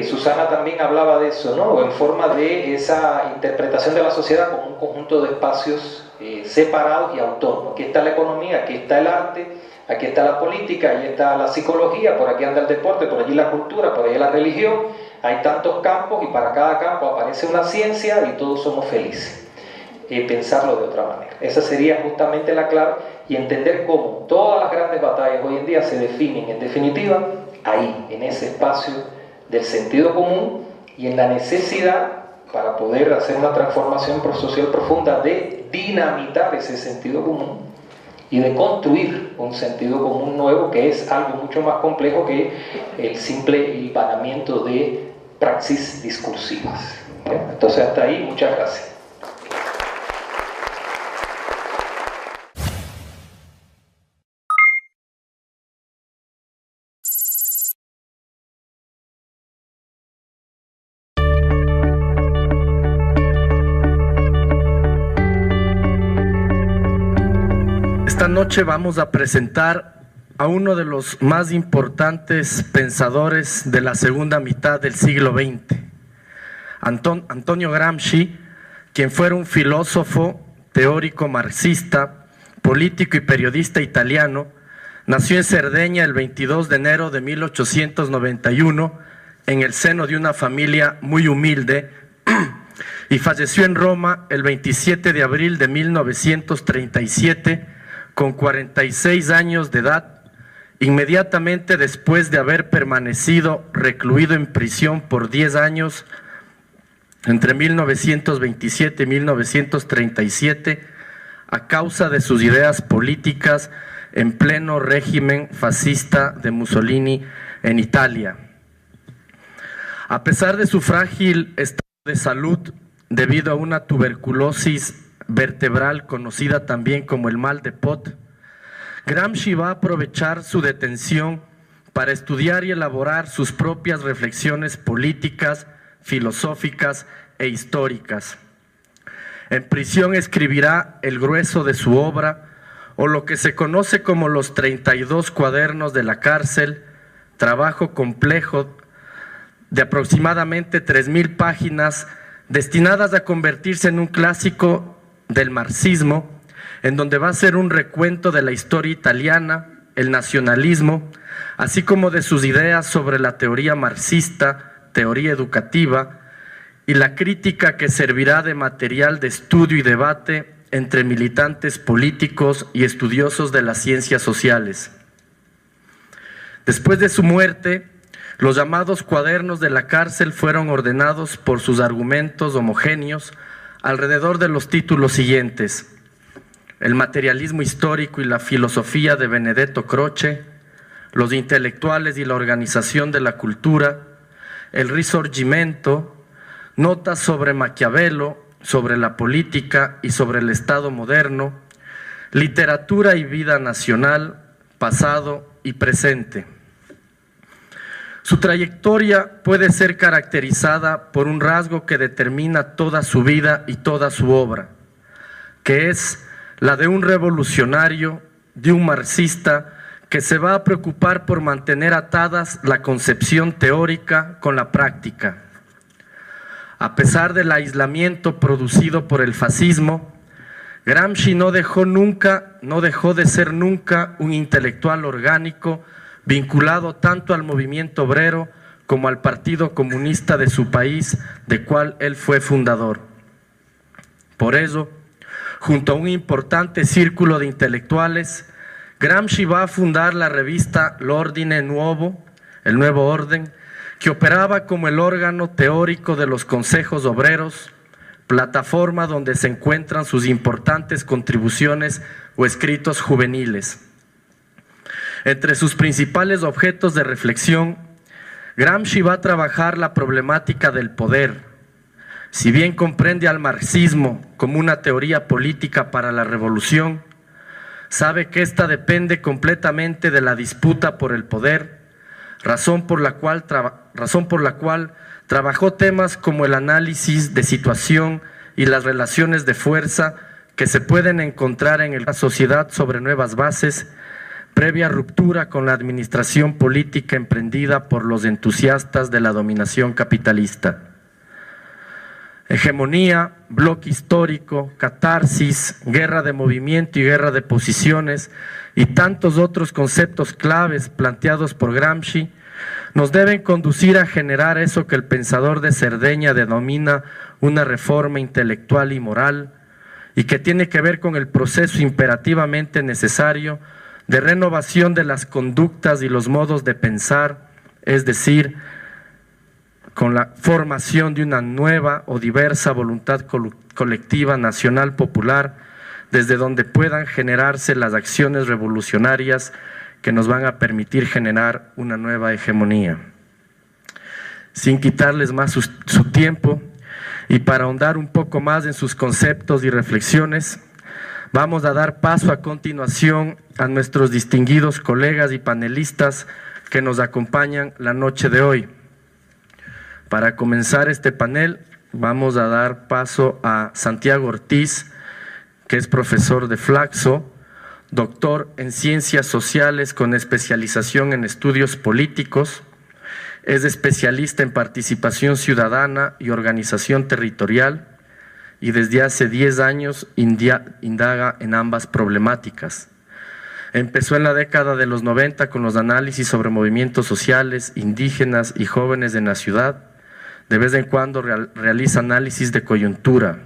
Susana también hablaba de eso, ¿no? En forma de esa interpretación de la sociedad como un conjunto de espacios separados y autónomos. Aquí está la economía, aquí está el arte, aquí está la política, ahí está la psicología, por aquí anda el deporte, por allí la cultura, por allí la religión. Hay tantos campos y para cada campo aparece una ciencia y todos somos felices. Pensarlo de otra manera. Esa sería justamente la clave, y entender cómo todas las grandes batallas hoy en día se definen, en definitiva, ahí, en ese espacio del sentido común y en la necesidad, para poder hacer una transformación social profunda, de dinamitar ese sentido común y de construir un sentido común nuevo, que es algo mucho más complejo que el simple hilvanamiento de praxis discursivas. ¿Okay? Entonces hasta ahí, muchas gracias. Esta noche vamos a presentar a uno de los más importantes pensadores de la segunda mitad del siglo XX, Antonio Gramsci, quien fuera un filósofo, teórico marxista, político y periodista italiano. Nació en Cerdeña el 22 de enero de 1891 en el seno de una familia muy humilde y falleció en Roma el 27 de abril de 1937 con 46 años de edad, inmediatamente después de haber permanecido recluido en prisión por 10 años entre 1927 y 1937 a causa de sus ideas políticas en pleno régimen fascista de Mussolini en Italia. A pesar de su frágil estado de salud debido a una tuberculosis vertebral conocida también como el mal de Pot, Gramsci va a aprovechar su detención para estudiar y elaborar sus propias reflexiones políticas, filosóficas e históricas. En prisión escribirá el grueso de su obra, o lo que se conoce como los 32 cuadernos de la cárcel, trabajo complejo de aproximadamente 3.000 páginas destinadas a convertirse en un clásico del marxismo, en donde va a ser un recuento de la historia italiana, el nacionalismo, así como de sus ideas sobre la teoría marxista, teoría educativa, y la crítica que servirá de material de estudio y debate entre militantes políticos y estudiosos de las ciencias sociales. Después de su muerte, los llamados cuadernos de la cárcel fueron ordenados por sus argumentos homogéneos alrededor de los títulos siguientes: el materialismo histórico y la filosofía de Benedetto Croce, los intelectuales y la organización de la cultura, El Risorgimento, notas sobre Maquiavelo, sobre la política y sobre el Estado moderno, literatura y vida nacional, pasado y presente. Su trayectoria puede ser caracterizada por un rasgo que determina toda su vida y toda su obra, que es la de un revolucionario, de un marxista que se va a preocupar por mantener atadas la concepción teórica con la práctica. A pesar del aislamiento producido por el fascismo, Gramsci no dejó de ser nunca un intelectual orgánico vinculado tanto al movimiento obrero como al Partido Comunista de su país, de cual él fue fundador. Por eso, junto a un importante círculo de intelectuales, Gramsci va a fundar la revista L'Ordine Nuovo, el Nuevo Orden, que operaba como el órgano teórico de los consejos obreros, plataforma donde se encuentran sus importantes contribuciones o escritos juveniles. Entre sus principales objetos de reflexión, Gramsci va a trabajar la problemática del poder. Si bien comprende al marxismo como una teoría política para la revolución, sabe que ésta depende completamente de la disputa por el poder, razón por la cual trabajó temas como el análisis de situación y las relaciones de fuerza que se pueden encontrar en la sociedad sobre nuevas bases, previa ruptura con la administración política emprendida por los entusiastas de la dominación capitalista. Hegemonía, bloque histórico, catarsis, guerra de movimiento y guerra de posiciones y tantos otros conceptos claves planteados por Gramsci nos deben conducir a generar eso que el pensador de Cerdeña denomina una reforma intelectual y moral y que tiene que ver con el proceso imperativamente necesario de renovación de las conductas y los modos de pensar, es decir, con la formación de una nueva o diversa voluntad colectiva nacional popular, desde donde puedan generarse las acciones revolucionarias que nos van a permitir generar una nueva hegemonía. Sin quitarles más su tiempo y para ahondar un poco más en sus conceptos y reflexiones, vamos a dar paso a continuación a nuestros distinguidos colegas y panelistas que nos acompañan la noche de hoy. Para comenzar este panel, vamos a dar paso a Santiago Ortiz, que es profesor de Flaxo, doctor en Ciencias Sociales con especialización en estudios políticos, es especialista en participación ciudadana y organización territorial y desde hace 10 años indaga en ambas problemáticas. Empezó en la década de los 90 con los análisis sobre movimientos sociales, indígenas y jóvenes en la ciudad. De vez en cuando realiza análisis de coyuntura.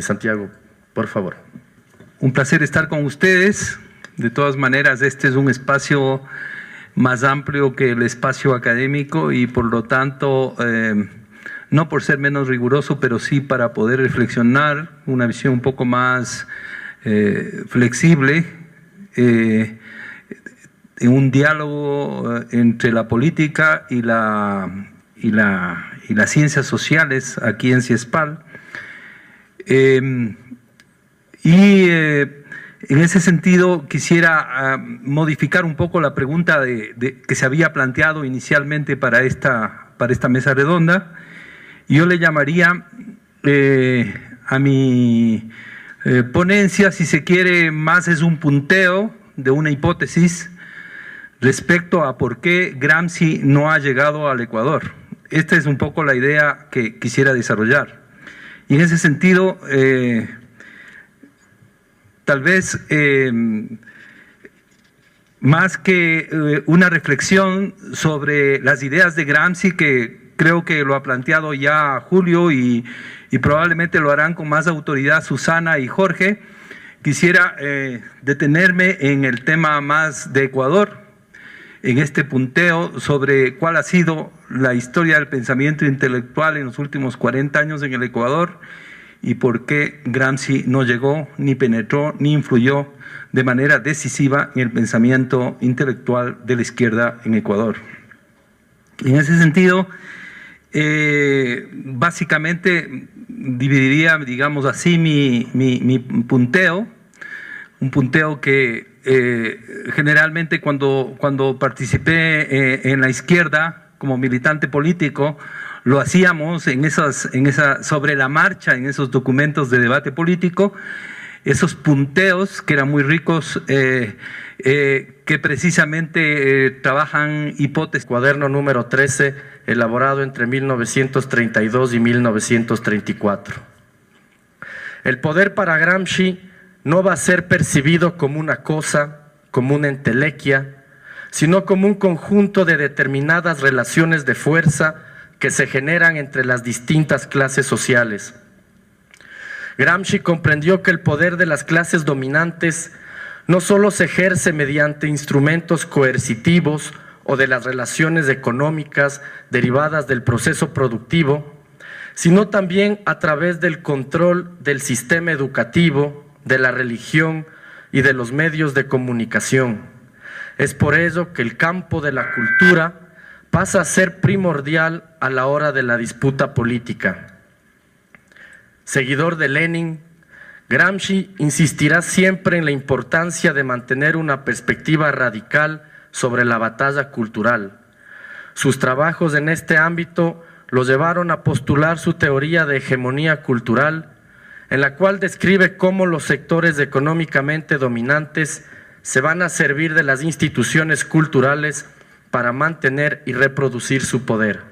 Santiago, por favor. Un placer estar con ustedes. De todas maneras, este es un espacio más amplio que el espacio académico y por lo tanto, no por ser menos riguroso, pero sí para poder reflexionar una visión un poco más flexible, en un diálogo entre la política y las ciencias sociales aquí en CIESPAL. En ese sentido quisiera modificar un poco la pregunta que se había planteado inicialmente para esta mesa redonda. Yo le llamaría a mi ponencia, si se quiere, más es un punteo de una hipótesis respecto a por qué Gramsci no ha llegado al Ecuador. Esta es un poco la idea que quisiera desarrollar. Y en ese sentido, tal vez más que una reflexión sobre las ideas de Gramsci, que creo que lo ha planteado ya Julio y probablemente lo harán con más autoridad Susana y Jorge, quisiera detenerme en el tema más de Ecuador, en este punteo sobre cuál ha sido la historia del pensamiento intelectual en los últimos 40 años en el Ecuador y por qué Gramsci no llegó, ni penetró, ni influyó de manera decisiva en el pensamiento intelectual de la izquierda en Ecuador. En ese sentido, básicamente dividiría, digamos así, mi punteo, un punteo que generalmente cuando participé en la izquierda como militante político, lo hacíamos sobre la marcha, en esos documentos de debate político, esos punteos que eran muy ricos, que precisamente trabajan hipótesis. Cuaderno número 13, elaborado entre 1932 y 1934. El poder para Gramsci no va a ser percibido como una cosa, como una entelequia, sino como un conjunto de determinadas relaciones de fuerza que se generan entre las distintas clases sociales. Gramsci comprendió que el poder de las clases dominantes no solo se ejerce mediante instrumentos coercitivos o de las relaciones económicas derivadas del proceso productivo, sino también a través del control del sistema educativo, de la religión y de los medios de comunicación. Es por ello que el campo de la cultura pasa a ser primordial a la hora de la disputa política. Seguidor de Lenin, Gramsci insistirá siempre en la importancia de mantener una perspectiva radical sobre la batalla cultural. Sus trabajos en este ámbito lo llevaron a postular su teoría de hegemonía cultural, en la cual describe cómo los sectores económicamente dominantes se van a servir de las instituciones culturales para mantener y reproducir su poder.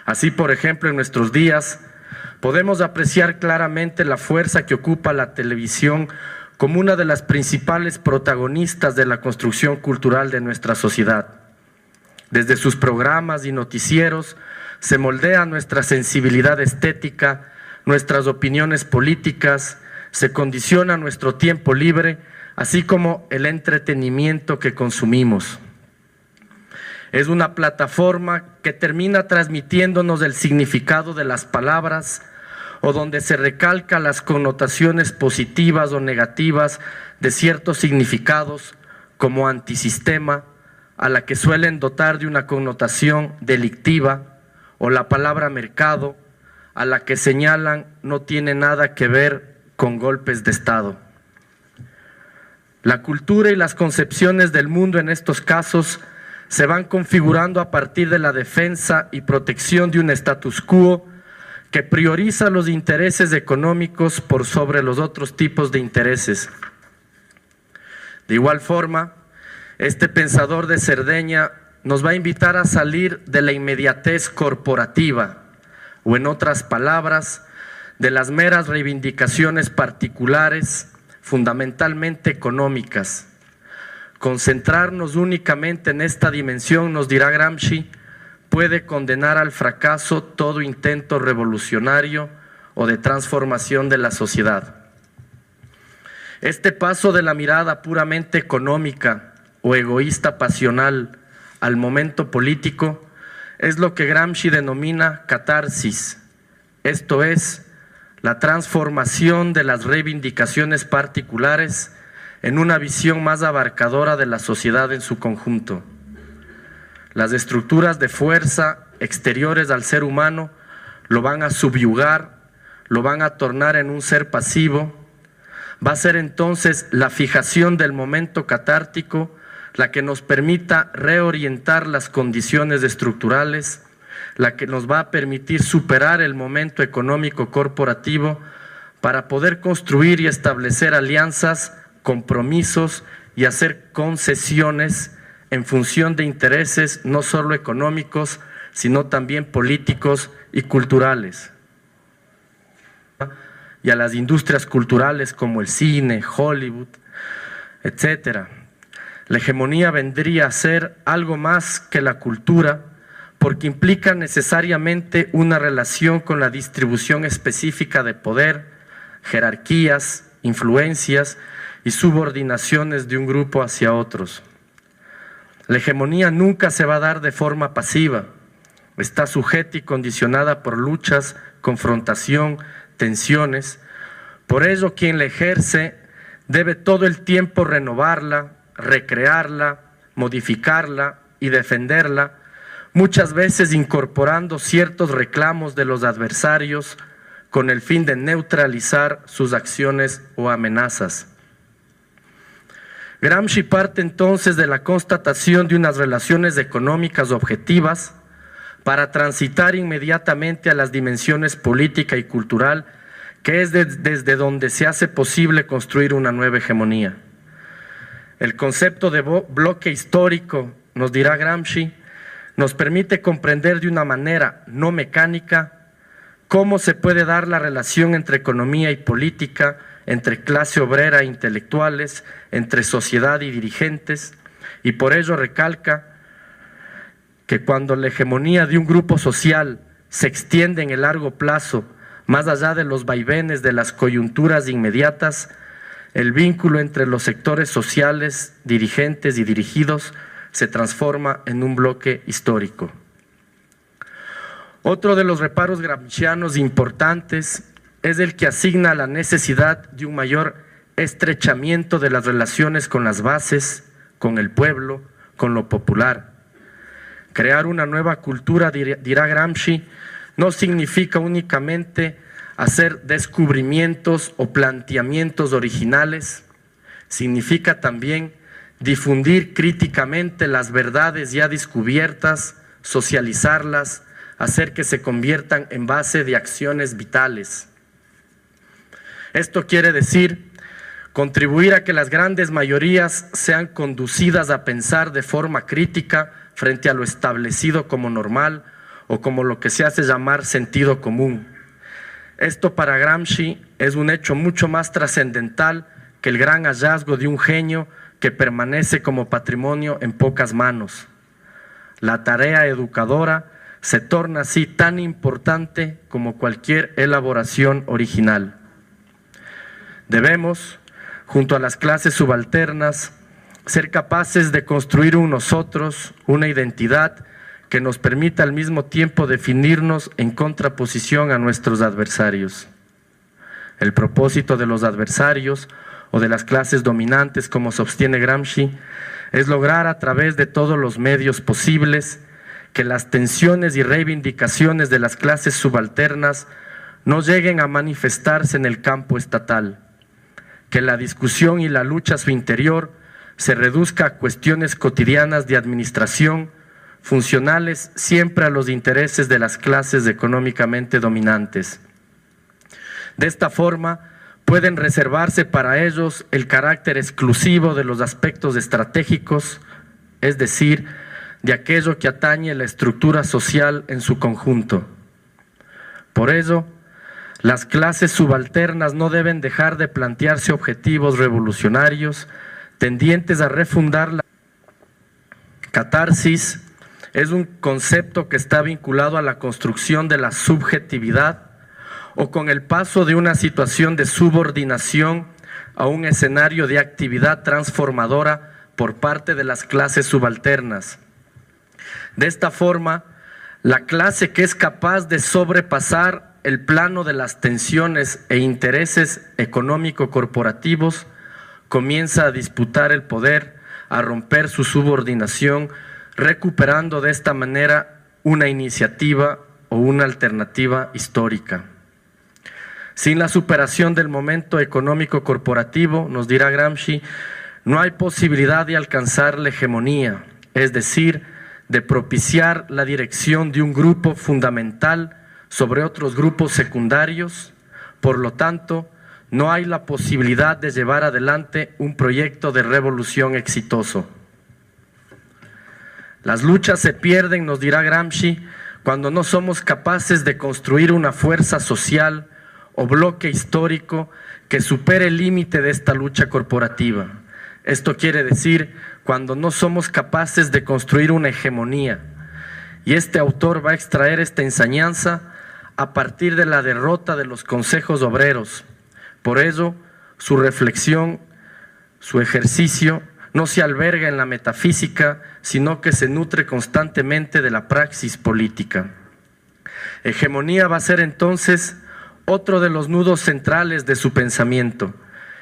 Así, por ejemplo, en nuestros días podemos apreciar claramente la fuerza que ocupa la televisión como una de las principales protagonistas de la construcción cultural de nuestra sociedad. Desde sus programas y noticieros se moldea nuestra sensibilidad estética, nuestras opiniones políticas, se condiciona nuestro tiempo libre, así como el entretenimiento que consumimos. Es una plataforma que termina transmitiéndonos el significado de las palabras o donde se recalca las connotaciones positivas o negativas de ciertos significados como antisistema, a la que suelen dotar de una connotación delictiva, o la palabra mercado, a la que señalan no tiene nada que ver con golpes de Estado. La cultura y las concepciones del mundo en estos casos se van configurando a partir de la defensa y protección de un status quo que prioriza los intereses económicos por sobre los otros tipos de intereses. De igual forma, este pensador de Cerdeña nos va a invitar a salir de la inmediatez corporativa, o en otras palabras, de las meras reivindicaciones particulares, fundamentalmente económicas. Concentrarnos únicamente en esta dimensión, nos dirá Gramsci, puede condenar al fracaso todo intento revolucionario o de transformación de la sociedad. Este paso de la mirada puramente económica o egoísta pasional al momento político es lo que Gramsci denomina catarsis, esto es, la transformación de las reivindicaciones particulares en una visión más abarcadora de la sociedad en su conjunto. Las estructuras de fuerza exteriores al ser humano lo van a subyugar, lo van a tornar en un ser pasivo. Va a ser entonces la fijación del momento catártico la que nos permita reorientar las condiciones estructurales, la que nos va a permitir superar el momento económico corporativo para poder construir y establecer alianzas, compromisos y hacer concesiones en función de intereses no solo económicos, sino también políticos y culturales. Y a las industrias culturales como el cine, Hollywood, etcétera. La hegemonía vendría a ser algo más que la cultura, porque implica necesariamente una relación con la distribución específica de poder, jerarquías, influencias y subordinaciones de un grupo hacia otros. La hegemonía nunca se va a dar de forma pasiva, está sujeta y condicionada por luchas, confrontación, tensiones. Por ello, quien la ejerce debe todo el tiempo renovarla, recrearla, modificarla y defenderla, muchas veces incorporando ciertos reclamos de los adversarios con el fin de neutralizar sus acciones o amenazas. Gramsci parte entonces de la constatación de unas relaciones económicas objetivas para transitar inmediatamente a las dimensiones política y cultural, que es desde donde se hace posible construir una nueva hegemonía. El concepto de bloque histórico, nos dirá Gramsci, nos permite comprender de una manera no mecánica cómo se puede dar la relación entre economía y política, entre clase obrera e intelectuales, entre sociedad y dirigentes, y por ello recalca que cuando la hegemonía de un grupo social se extiende en el largo plazo, más allá de los vaivenes de las coyunturas inmediatas, el vínculo entre los sectores sociales, dirigentes y dirigidos se transforma en un bloque histórico. Otro de los reparos gramscianos importantes es el que asigna la necesidad de un mayor estrechamiento de las relaciones con las bases, con el pueblo, con lo popular. Crear una nueva cultura, dirá Gramsci, no significa únicamente hacer descubrimientos o planteamientos originales, significa también difundir críticamente las verdades ya descubiertas, socializarlas, hacer que se conviertan en base de acciones vitales. Esto quiere decir contribuir a que las grandes mayorías sean conducidas a pensar de forma crítica frente a lo establecido como normal o como lo que se hace llamar sentido común. Esto para Gramsci es un hecho mucho más trascendental que el gran hallazgo de un genio que permanece como patrimonio en pocas manos. La tarea educadora se torna así tan importante como cualquier elaboración original. Debemos, junto a las clases subalternas, ser capaces de construir un nosotros, una identidad que nos permita al mismo tiempo definirnos en contraposición a nuestros adversarios. El propósito de los adversarios o de las clases dominantes, como sostiene Gramsci, es lograr a través de todos los medios posibles que las tensiones y reivindicaciones de las clases subalternas no lleguen a manifestarse en el campo estatal, que la discusión y la lucha a su interior se reduzca a cuestiones cotidianas de administración, funcionales siempre a los intereses de las clases económicamente dominantes. De esta forma, pueden reservarse para ellos el carácter exclusivo de los aspectos estratégicos, es decir, de aquello que atañe la estructura social en su conjunto. Por ello, las clases subalternas no deben dejar de plantearse objetivos revolucionarios tendientes a refundar la catarsis. Es un concepto que está vinculado a la construcción de la subjetividad o con el paso de una situación de subordinación a un escenario de actividad transformadora por parte de las clases subalternas. De esta forma, la clase que es capaz de sobrepasar el plano de las tensiones e intereses económico-corporativos comienza a disputar el poder, a romper su subordinación, recuperando de esta manera una iniciativa o una alternativa histórica. Sin la superación del momento económico corporativo, nos dirá Gramsci, no hay posibilidad de alcanzar la hegemonía, es decir, de propiciar la dirección de un grupo fundamental sobre otros grupos secundarios. Por lo tanto, no hay la posibilidad de llevar adelante un proyecto de revolución exitoso. Las luchas se pierden, nos dirá Gramsci, cuando no somos capaces de construir una fuerza social o bloque histórico que supere el límite de esta lucha corporativa. Esto quiere decir cuando no somos capaces de construir una hegemonía. Y este autor va a extraer esta enseñanza a partir de la derrota de los consejos obreros. Por ello, su reflexión, su ejercicio, no se alberga en la metafísica, sino que se nutre constantemente de la praxis política. Hegemonía va a ser entonces otro de los nudos centrales de su pensamiento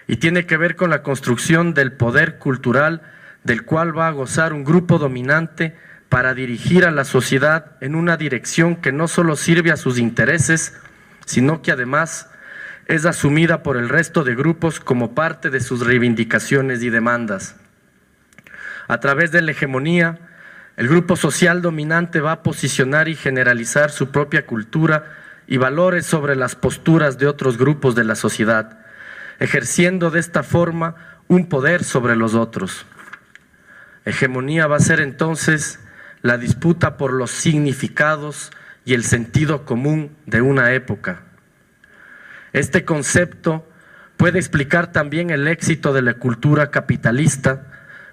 y tiene que ver con la construcción del poder cultural del cual va a gozar un grupo dominante para dirigir a la sociedad en una dirección que no solo sirve a sus intereses, sino que además es asumida por el resto de grupos como parte de sus reivindicaciones y demandas. A través de la hegemonía, el grupo social dominante va a posicionar y generalizar su propia cultura y valores sobre las posturas de otros grupos de la sociedad, ejerciendo de esta forma un poder sobre los otros. Hegemonía va a ser entonces la disputa por los significados y el sentido común de una época. Este concepto puede explicar también el éxito de la cultura capitalista,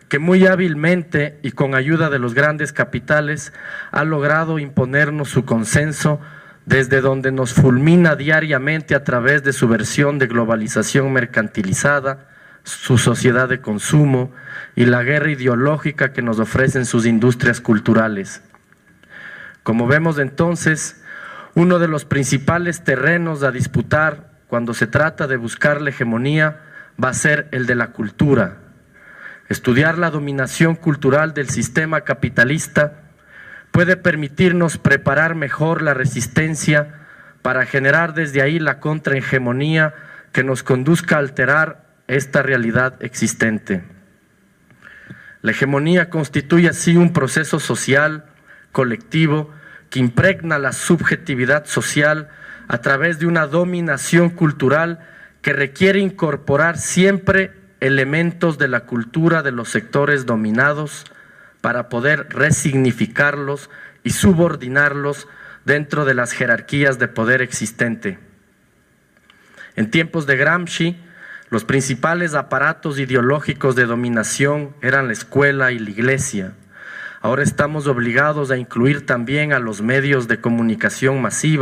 que muy hábilmente y con ayuda de los grandes capitales ha logrado imponernos su consenso desde donde nos fulmina diariamente a través de su versión de globalización mercantilizada, su sociedad de consumo y la guerra ideológica que nos ofrecen sus industrias culturales. Como vemos entonces, uno de los principales terrenos a disputar cuando se trata de buscar la hegemonía va a ser el de la cultura. Estudiar la dominación cultural del sistema capitalista puede permitirnos preparar mejor la resistencia para generar desde ahí la contrahegemonía que nos conduzca a alterar esta realidad existente. La hegemonía constituye así un proceso social, colectivo, que impregna la subjetividad social a través de una dominación cultural que requiere incorporar siempre elementos de la cultura de los sectores dominados para poder resignificarlos y subordinarlos dentro de las jerarquías de poder existente. En tiempos de Gramsci, los principales aparatos ideológicos de dominación eran la escuela y la iglesia. Ahora estamos obligados a incluir también a los medios de comunicación masiva,